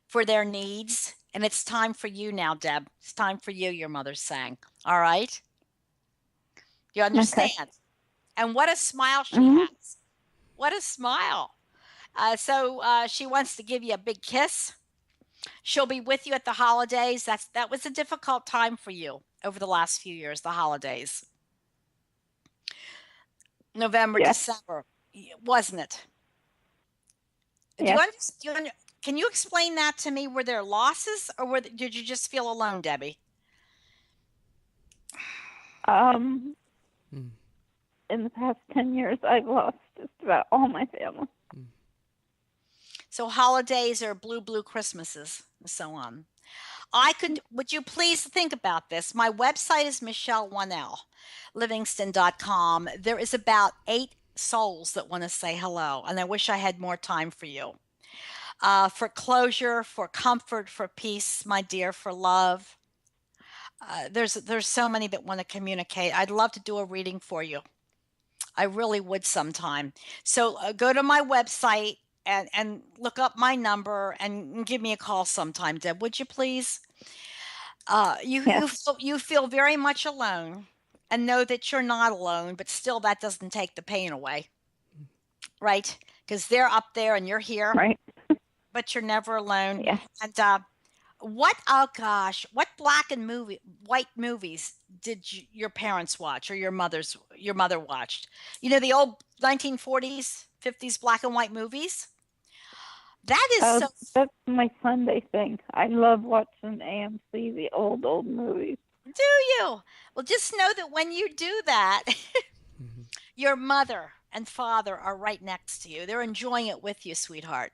for their needs. And it's time for you now, Deb. It's time for you, your mother's saying. All right? You understand? Okay. And what a smile she has. What a smile. So she wants to give you a big kiss. She'll be with you at the holidays. That was a difficult time for you over the last few years, the holidays. November, December, wasn't it? Yes. Can you explain that to me? Were there losses, or did you just feel alone, Debbie? Um, Mm. in the past 10 years, I've lost just about all my family. So holidays or blue Christmases and so on. Would you please think about this? My website is Michele Livingston.com. There is about 8 souls that want to say hello, and I wish I had more time for you. For closure, for comfort, for peace, my dear, for love. There's so many that want to communicate. I'd love to do a reading for you. I really would sometime. So go to my website and look up my number and give me a call sometime, Deb. Would you please? Yes. You feel very much alone, and know that you're not alone, but still that doesn't take the pain away, right? Because they're up there and you're here, Right. but you're never alone. Yes. And what what black and white movies did your parents watch, or your mother watched? You know, the old 1940s, 50s black and white movies. That is so. That's my Sunday thing. I love watching AMC, the old movies. Do you? Well, just know that when you do that, your mother and father are right next to you. They're enjoying it with you, sweetheart.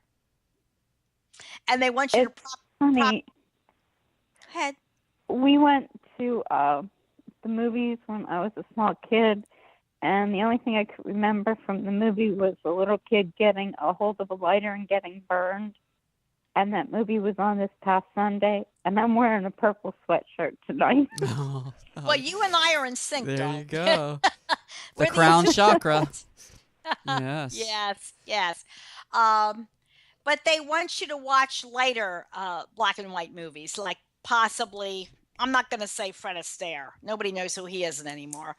And they want you to Honey, Go ahead. we went to the movies when I was a small kid, and the only thing I could remember from the movie was a little kid getting a hold of a lighter and getting burned. And that movie was on this past Sunday, and I'm wearing a purple sweatshirt tonight. Well, you and I are in sync, There darling. you go. We're The crown only chakra. ones. Yes. Yes. But they want you to watch later black and white movies, like possibly, I'm not going to say Fred Astaire. Nobody knows who he is anymore.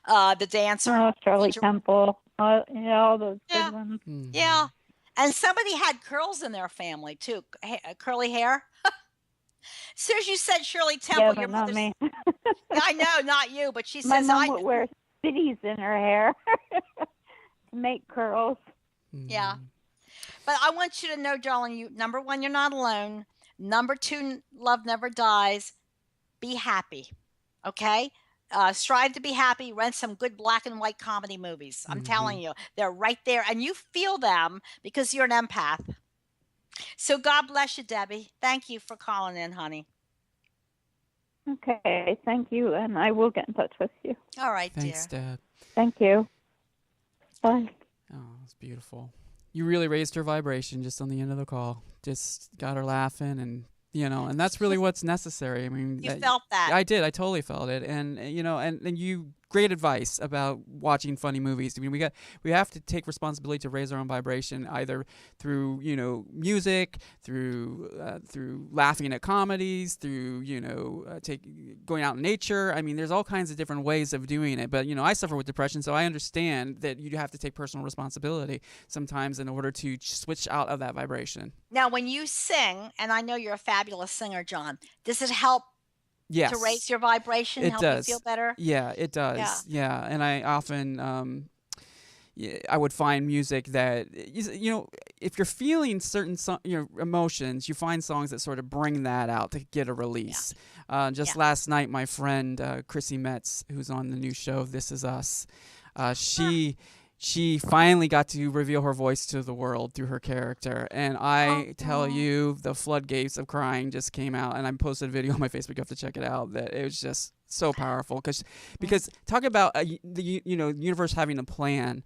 The Dancer. Oh, Shirley Temple. All those good ones. Yeah. And somebody had curls in their family, too. Curly hair. As soon as you said Shirley Temple, Yeah, your but not mother's... me. I know, not you, but she My says, mom would wear spitties in her hair to make curls. Yeah. But I want you to know, darling, number 1, you're not alone. Number 2, love never dies. Be happy. Okay? Strive to be happy. Rent some good black and white comedy movies. I'm telling you, they're right there, and you feel them because you're an empath. So God bless you, Debbie. Thank you for calling in, honey. Okay, thank you, and I will get in touch with you. All right, Thanks, dear. Deb. Thank you. Bye. Oh, that's beautiful. You really raised her vibration just on the end of the call. Just got her laughing, and and that's really what's necessary. I mean, You felt that. I did. I totally felt it, and and you great advice about watching funny movies. I mean, we have to take responsibility to raise our own vibration, either through music, through laughing at comedies, through going out in nature. I mean, there's all kinds of different ways of doing it. But I suffer with depression, so I understand that you have to take personal responsibility sometimes in order to switch out of that vibration. Now, when you sing, and I know you're a fabulous singer, John, does it help? Yes. To raise your vibration, It help does. you feel better? Yeah, it does. Yeah. And I often, I would find music that, if you're feeling certain emotions, you find songs that sort of bring that out to get a release. Last night, my friend Chrissy Metz, who's on the new show This Is Us, she finally got to reveal her voice to the world through her character. And I tell you, the floodgates of crying just came out. And I posted a video on my Facebook. You have to check it out. That it was just so powerful. Because talk about the universe having a plan.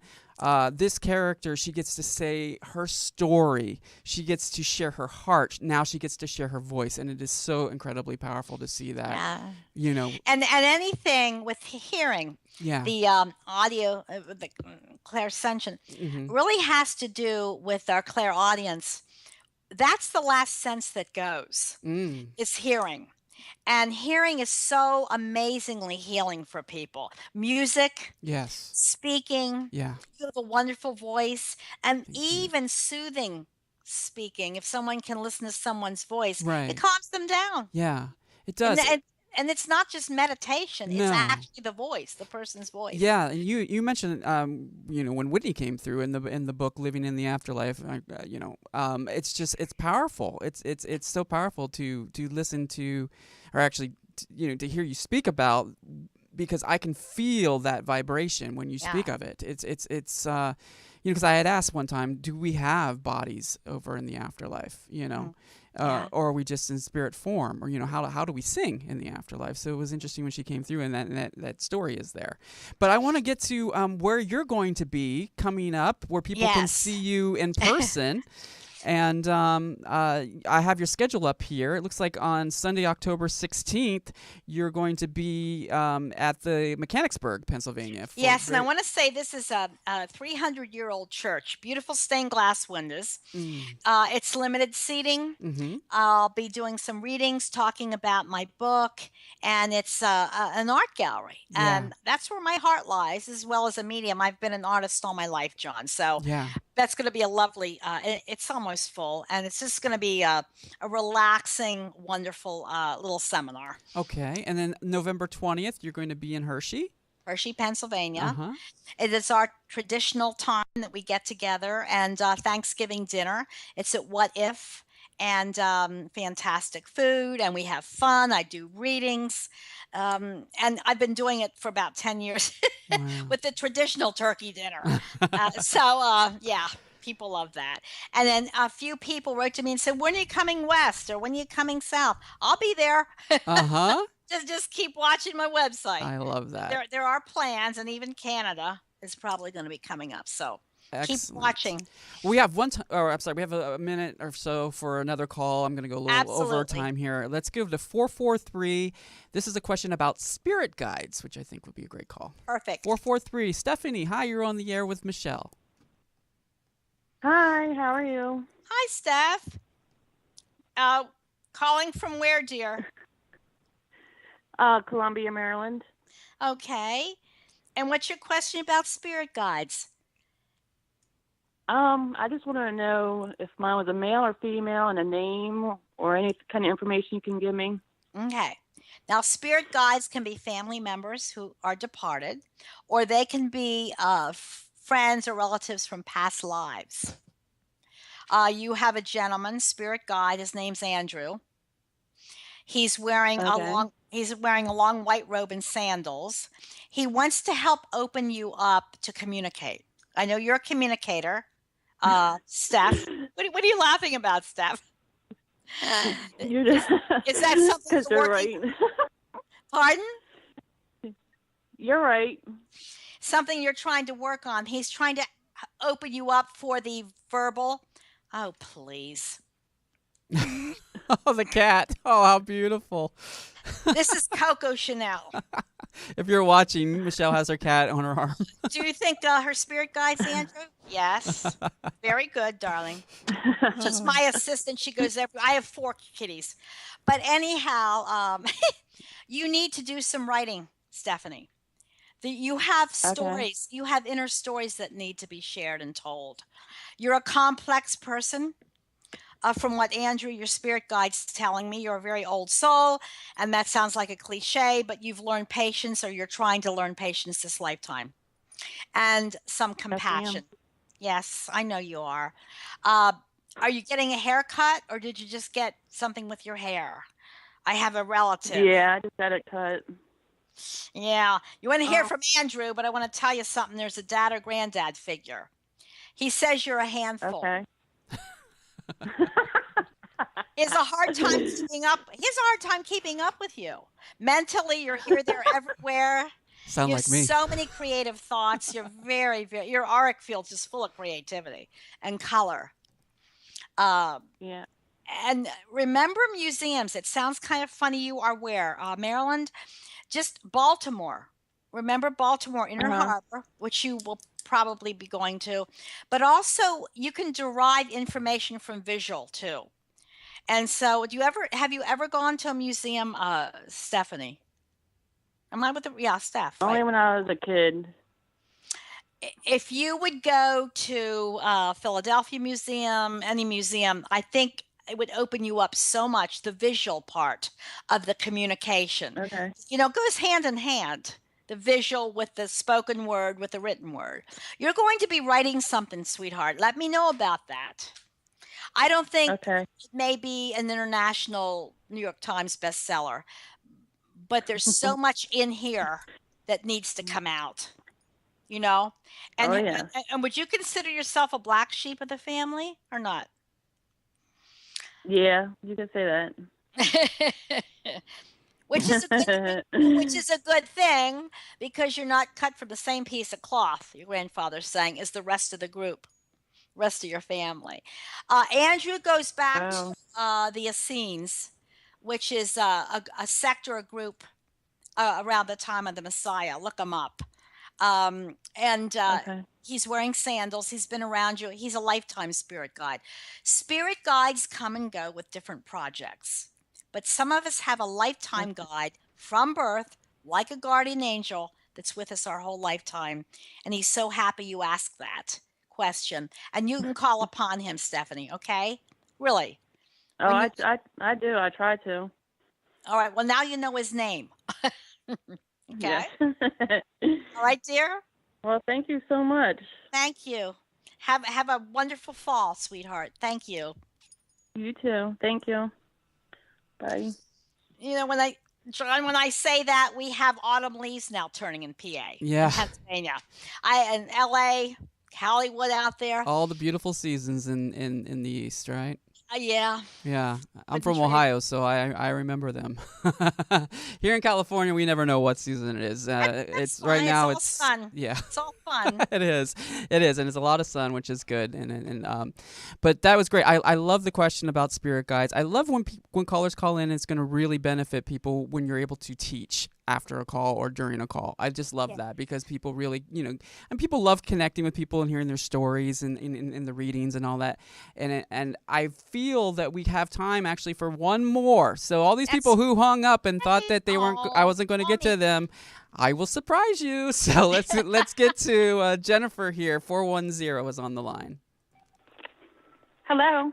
This character, she gets to say her story. She gets to share her heart. Now she gets to share her voice. And it is so incredibly powerful to see that. And anything with hearing. Yeah. The audio, the clairsentient, really has to do with our clairaudience. That's the last sense that goes, is hearing. And hearing is so amazingly healing for people. Music, yes, speaking, yeah, you have a wonderful voice, and even soothing speaking. If someone can listen to someone's voice, right, it calms them down. Yeah, it does. and it's not just meditation, it's No. actually the voice, the person's voice. Yeah, and you mentioned when Whitney came through in the book Living in the Afterlife, it's powerful. It's so powerful to listen to, or actually to hear you speak about, because I can feel that vibration when you speak of it. It's because I had asked one time, do we have bodies over in the afterlife? Or are we just in spirit form? Or how do we sing in the afterlife? So it was interesting when she came through, and that story is there. But I want to get to where you're going to be coming up, where people can see you in person. And I have your schedule up here. It looks like on Sunday, October 16th, you're going to be at the Mechanicsburg, Pennsylvania. Yes, and I want to say this is a 300-year-old church. Beautiful stained glass windows. It's limited seating. Mm-hmm. I'll be doing some readings, talking about my book, and it's an art gallery. And that's where my heart lies, as well as a medium. I've been an artist all my life, John. So that's going to be a lovely, it's almost full, and it's just going to be a relaxing, wonderful little seminar. Okay, and then November 20th, you're going to be in Hershey, Pennsylvania. Uh-huh. It is our traditional time that we get together, and Thanksgiving dinner. It's at What If, and fantastic food, and we have fun. I do readings, and I've been doing it for about 10 years with the traditional turkey dinner. People love that. And then a few people wrote to me and said, when are you coming west, or when are you coming south? I'll be there. Uh-huh. Just keep watching my website. I love that. There are plans, and even Canada is probably going to be coming up. So Excellent. Keep watching. We have we have a minute or so for another call. I'm going to go a little over time here. Let's go to 443. This is a question about spirit guides, which I think would be a great call. Perfect. 443. Stephanie, hi, you're on the air with Michelle. Hi, how are you? Hi, Steph. Calling from where, dear? Columbia, Maryland. Okay. And what's your question about spirit guides? I just want to know if mine was a male or female, and a name or any kind of information you can give me. Okay. Now, spirit guides can be family members who are departed, or they can be friends or relatives from past lives. You have a gentleman, spirit guide. His name's Andrew. He's wearing a long white robe and sandals. He wants to help open you up to communicate. I know you're a communicator, Steph. What are you laughing about, Steph? Is that something you're working? Right. Pardon? You're right. Something you're trying to work on. He's trying to open you up for the verbal. Oh, please. Oh, the cat. Oh, how beautiful. This is Coco Chanel. If you're watching, Michelle has her cat on her arm. Do you think her spirit guide's Andrew? Yes. Very good, darling. She's my assistant. She goes everywhere. I have 4 kitties. But anyhow, you need to do some writing, Stephanie. You have stories. You have inner stories that need to be shared and told. You're a complex person. From what Andrew, your spirit guide's telling me, you're a very old soul, and that sounds like a cliche, but you've learned patience, or you're trying to learn patience this lifetime, and some compassion. Yes, I know you are. Are you getting a haircut, or did you just get something with your hair? I have a relative. Yeah, I just got it cut. Yeah, you want to hear from Andrew, but I want to tell you something. There's a dad or granddad figure. He says you're a handful. Okay. He has a hard time keeping up. He has a hard time keeping up with you. Mentally, you're here, there, everywhere. Sound you like have me. So many creative thoughts. You're very, very. Your auric field's just full of creativity and color. Yeah. And remember museums. It sounds kind of funny. You are where? Maryland? Just Baltimore. Remember Baltimore, Inner Harbor, which you will probably be going to. But also, you can derive information from visual, too. And so, have you ever gone to a museum, Stephanie? Am I with the, Steph? Only right? when I was a kid. If you would go to Philadelphia Museum, any museum, I think it would open you up so much, the visual part of the communication. Okay. It goes hand in hand, the visual with the spoken word, with the written word. You're going to be writing something, sweetheart. Let me know about that. I don't think Okay. it may be an international New York Times bestseller, but there's so much in here that needs to come out, And, Oh, and yeah. and would you consider yourself a black sheep of the family or not? Yeah, you can say that. Which is a good thing because you're not cut from the same piece of cloth, your grandfather's saying, as the rest of the group, rest of your family. Andrew goes back Wow. to the Essenes, which is a sect or a group around the time of the Messiah. Look them up. And Okay. he's wearing sandals. He's been around you. He's a lifetime spirit guide. Spirit guides come and go with different projects, but some of us have a lifetime guide from birth, like a guardian angel that's with us our whole lifetime. And he's so happy you asked that question. And you can call upon him, Stephanie, okay? Really. Oh, I do. I try to. All right. Well, now you know his name. Okay. Yes. All right, dear. Well, thank you so much. Thank you. Have a wonderful fall, sweetheart. Thank you. You too. Thank you. Bye. When I say that, we have autumn leaves now turning in PA. Yeah. In Pennsylvania. In LA, Hollywood out there. All the beautiful seasons in the East, right? Yeah. Yeah, I'm Wouldn't from trade- Ohio, so I remember them. Here in California, we never know what season it is. It's right fine. now. It's all fun. Yeah. It's all fun. It is, and it's a lot of sun, which is good. But that was great. I love the question about spirit guides. I love when callers call in. It's going to really benefit people when you're able to teach after a call or during a call. I just love that because people really, and people love connecting with people and hearing their stories and in the readings and all that. And I feel that we have time actually for one more. So all these people who hung up and thought that I wasn't going to get to them, I will surprise you. So let's get to Jennifer here. 410 is on the line. Hello.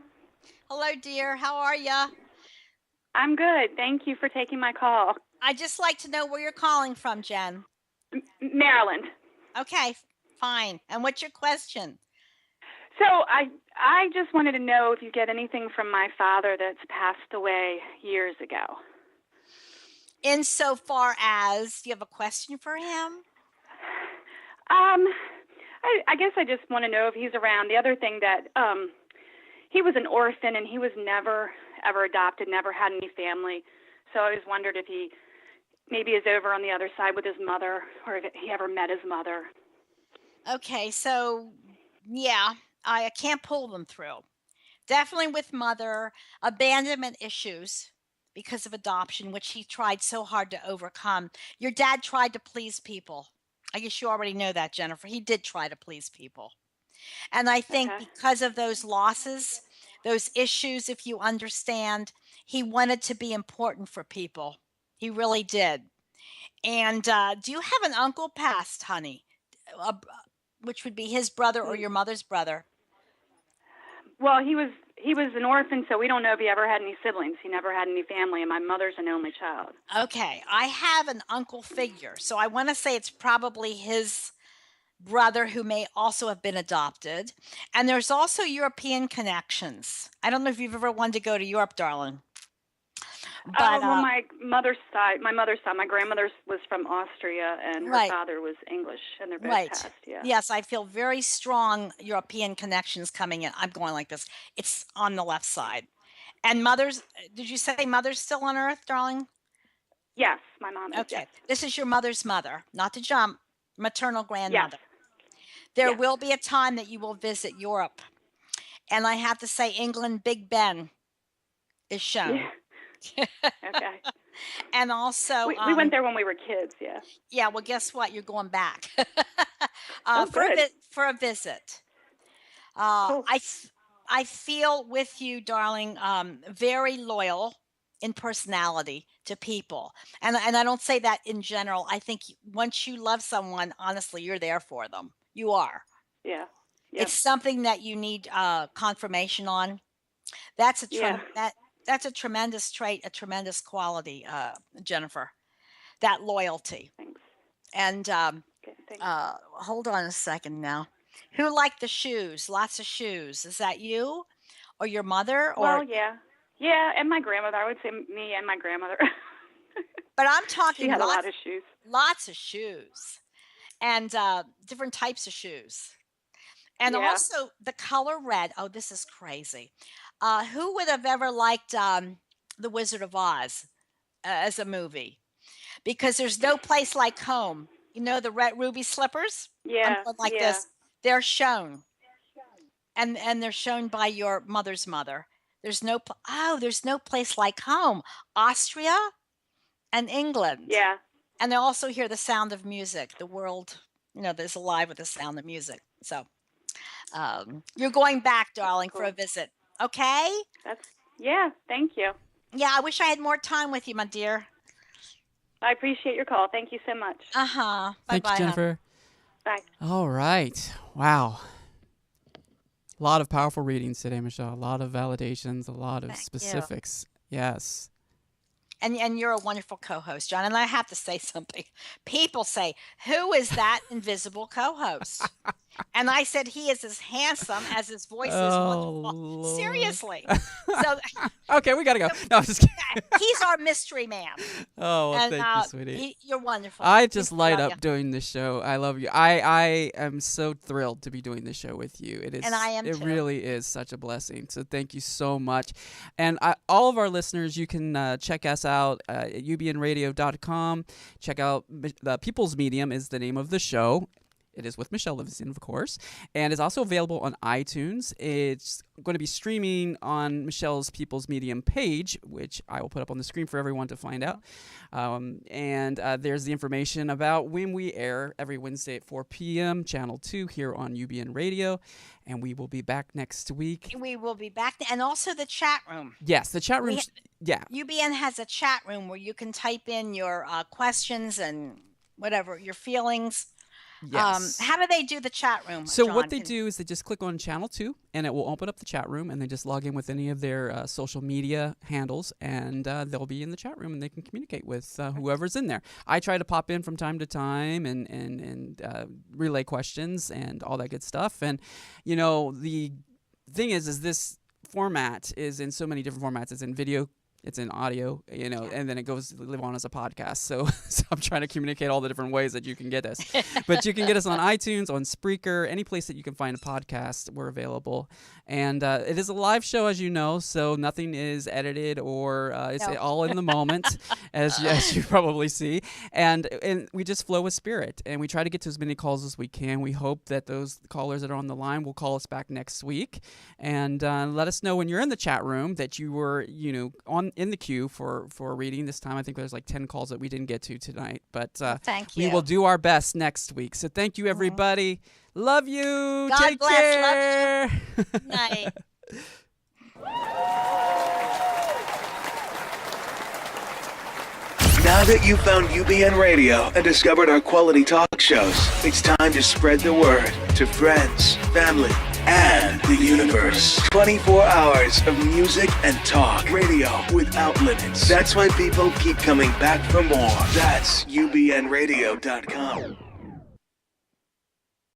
Hello, dear. How are ya? I'm good. Thank you for taking my call. I'd just like to know where you're calling from, Jen. Maryland. Okay, fine. And what's your question? So I just wanted to know if you get anything from my father that's passed away years ago. Insofar as, do you have a question for him? I guess I just want to know if he's around. The other thing that he was an orphan and he was never ever adopted, never had any family. So I always wondered if he maybe is over on the other side with his mother, or if he ever met his mother. Okay, so yeah, I can't pull them through. Definitely with mother, abandonment issues because of adoption, which he tried so hard to overcome. Your dad tried to please people. I guess you already know that, Jennifer. He did try to please people. And I think because of those losses, those issues, if you understand, he wanted to be important for people. He really did. And do you have an uncle passed, honey? Which would be his brother or your mother's brother? Well, he was an orphan, so we don't know if he ever had any siblings. He never had any family, and my mother's an only child. Okay, I have an uncle figure, so I want to say it's probably his brother who may also have been adopted. And there's also European connections. I don't know if you've ever wanted to go to Europe, darling. But well, my mother's side, my grandmother was from Austria, and her father was English, and they're both passed. Yeah. Yes, I feel very strong European connections coming in. I'm going like this. It's on the left side. And mother's, did you say mother's still on earth, darling? Yes, my mom is. Okay. Yes. This is your mother's mother, not to jump, maternal grandmother. Yes. There will be a time that you will visit Europe. And I have to say, England, Big Ben is shown. Yeah. Okay. And also, we went there when we were kids. Yeah. Yeah. Well, guess what? You're going back for a visit. Cool. I feel with you, darling. Very loyal in personality to people, and I don't say that in general. I think once you love someone, honestly, you're there for them. You are. Yeah. Yep. It's something that you need confirmation on. That's a Yeah. that's a tremendous trait, a tremendous quality, Jennifer. That loyalty. Thanks. And Okay, thanks. hold on a second now. Who liked the shoes? Lots of shoes. Is that you, or your mother, or? Well, yeah. Yeah, and my grandmother. I would say me and my grandmother. But I'm She talking had a lot of shoes. lots of shoes, and different types of shoes, and Yeah. also the color red. Oh, this is crazy. Who would have ever liked The Wizard of Oz as a movie? Because there's no place like home. You know the red ruby slippers? I'm Yeah. going like Yeah. this. They're shown, and they're shown by your mother's mother. There's there's no place like home. Austria and England. Yeah. And they also hear the sound of music. The world, is alive with the sound of music. So you're going back, darling, for a visit. Okay? Yeah, thank you. Yeah, I wish I had more time with you, my dear. I appreciate your call. Thank you so much. Uh-huh. Thank Bye-bye, you, Jennifer. Bye. All right. Wow. A lot of powerful readings today, Michelle. A lot of validations, a lot of specifics. Yes. And you're a wonderful co-host, John. And I have to say something. People say, who is that invisible co-host? And I said, he is as handsome as his voice is wonderful. Lord. Seriously. So Okay, we got to go. No, I'm just kidding. he's our mystery man. Oh, well, And thank you, sweetie. you're wonderful. I just We light love up ya. doing this show. I love you. I am so thrilled to be doing this show with you. It is, And I am It too. really is such a blessing. So thank you so much. And all of our listeners, you can check us out at UBNradio.com. Check out the People's Medium is the name of the show. It is with Michele Livingston, of course, and is also available on iTunes. It's going to be streaming on Michelle's People's Medium page, which I will put up on the screen for everyone to find out. And there's the information about when we air every Wednesday at 4 p.m., Channel 2 here on UBN Radio. And we will be back next week. We will be back. And also the chat room. Yes, the chat room. Yeah. UBN has a chat room where you can type in your questions and whatever, your feelings. Yes. How do they do the chat room? So John? what they do is they just click on Channel 2, and it will open up the chat room, and they just log in with any of their social media handles, and they'll be in the chat room, and they can communicate with whoever's in there. I try to pop in from time to time and relay questions and all that good stuff. And, the thing is this format is in so many different formats. It's in video, it's in audio, and then it goes live on as a podcast. So I'm trying to communicate all the different ways that you can get us. But you can get us on iTunes, on Spreaker, any place that you can find a podcast, we're available. And it is a live show, as you know, so nothing is edited or it's all in the moment, as you probably see. And we just flow with spirit, and we try to get to as many calls as we can. We hope that those callers that are on the line will call us back next week, and let us know when you're in the chat room that you were, in the queue for a reading. This time I think there's like 10 calls that we didn't get to tonight, but thank you. we will do our best next week. So thank you, everybody. Love you. God Take bless. care. Love you. Good night. Now that you've found UBN Radio and discovered our quality talk shows, it's time to spread the word to friends, family, and the universe. 24 hours of music and talk. Radio without limits. That's why people keep coming back for more. That's UBNradio.com.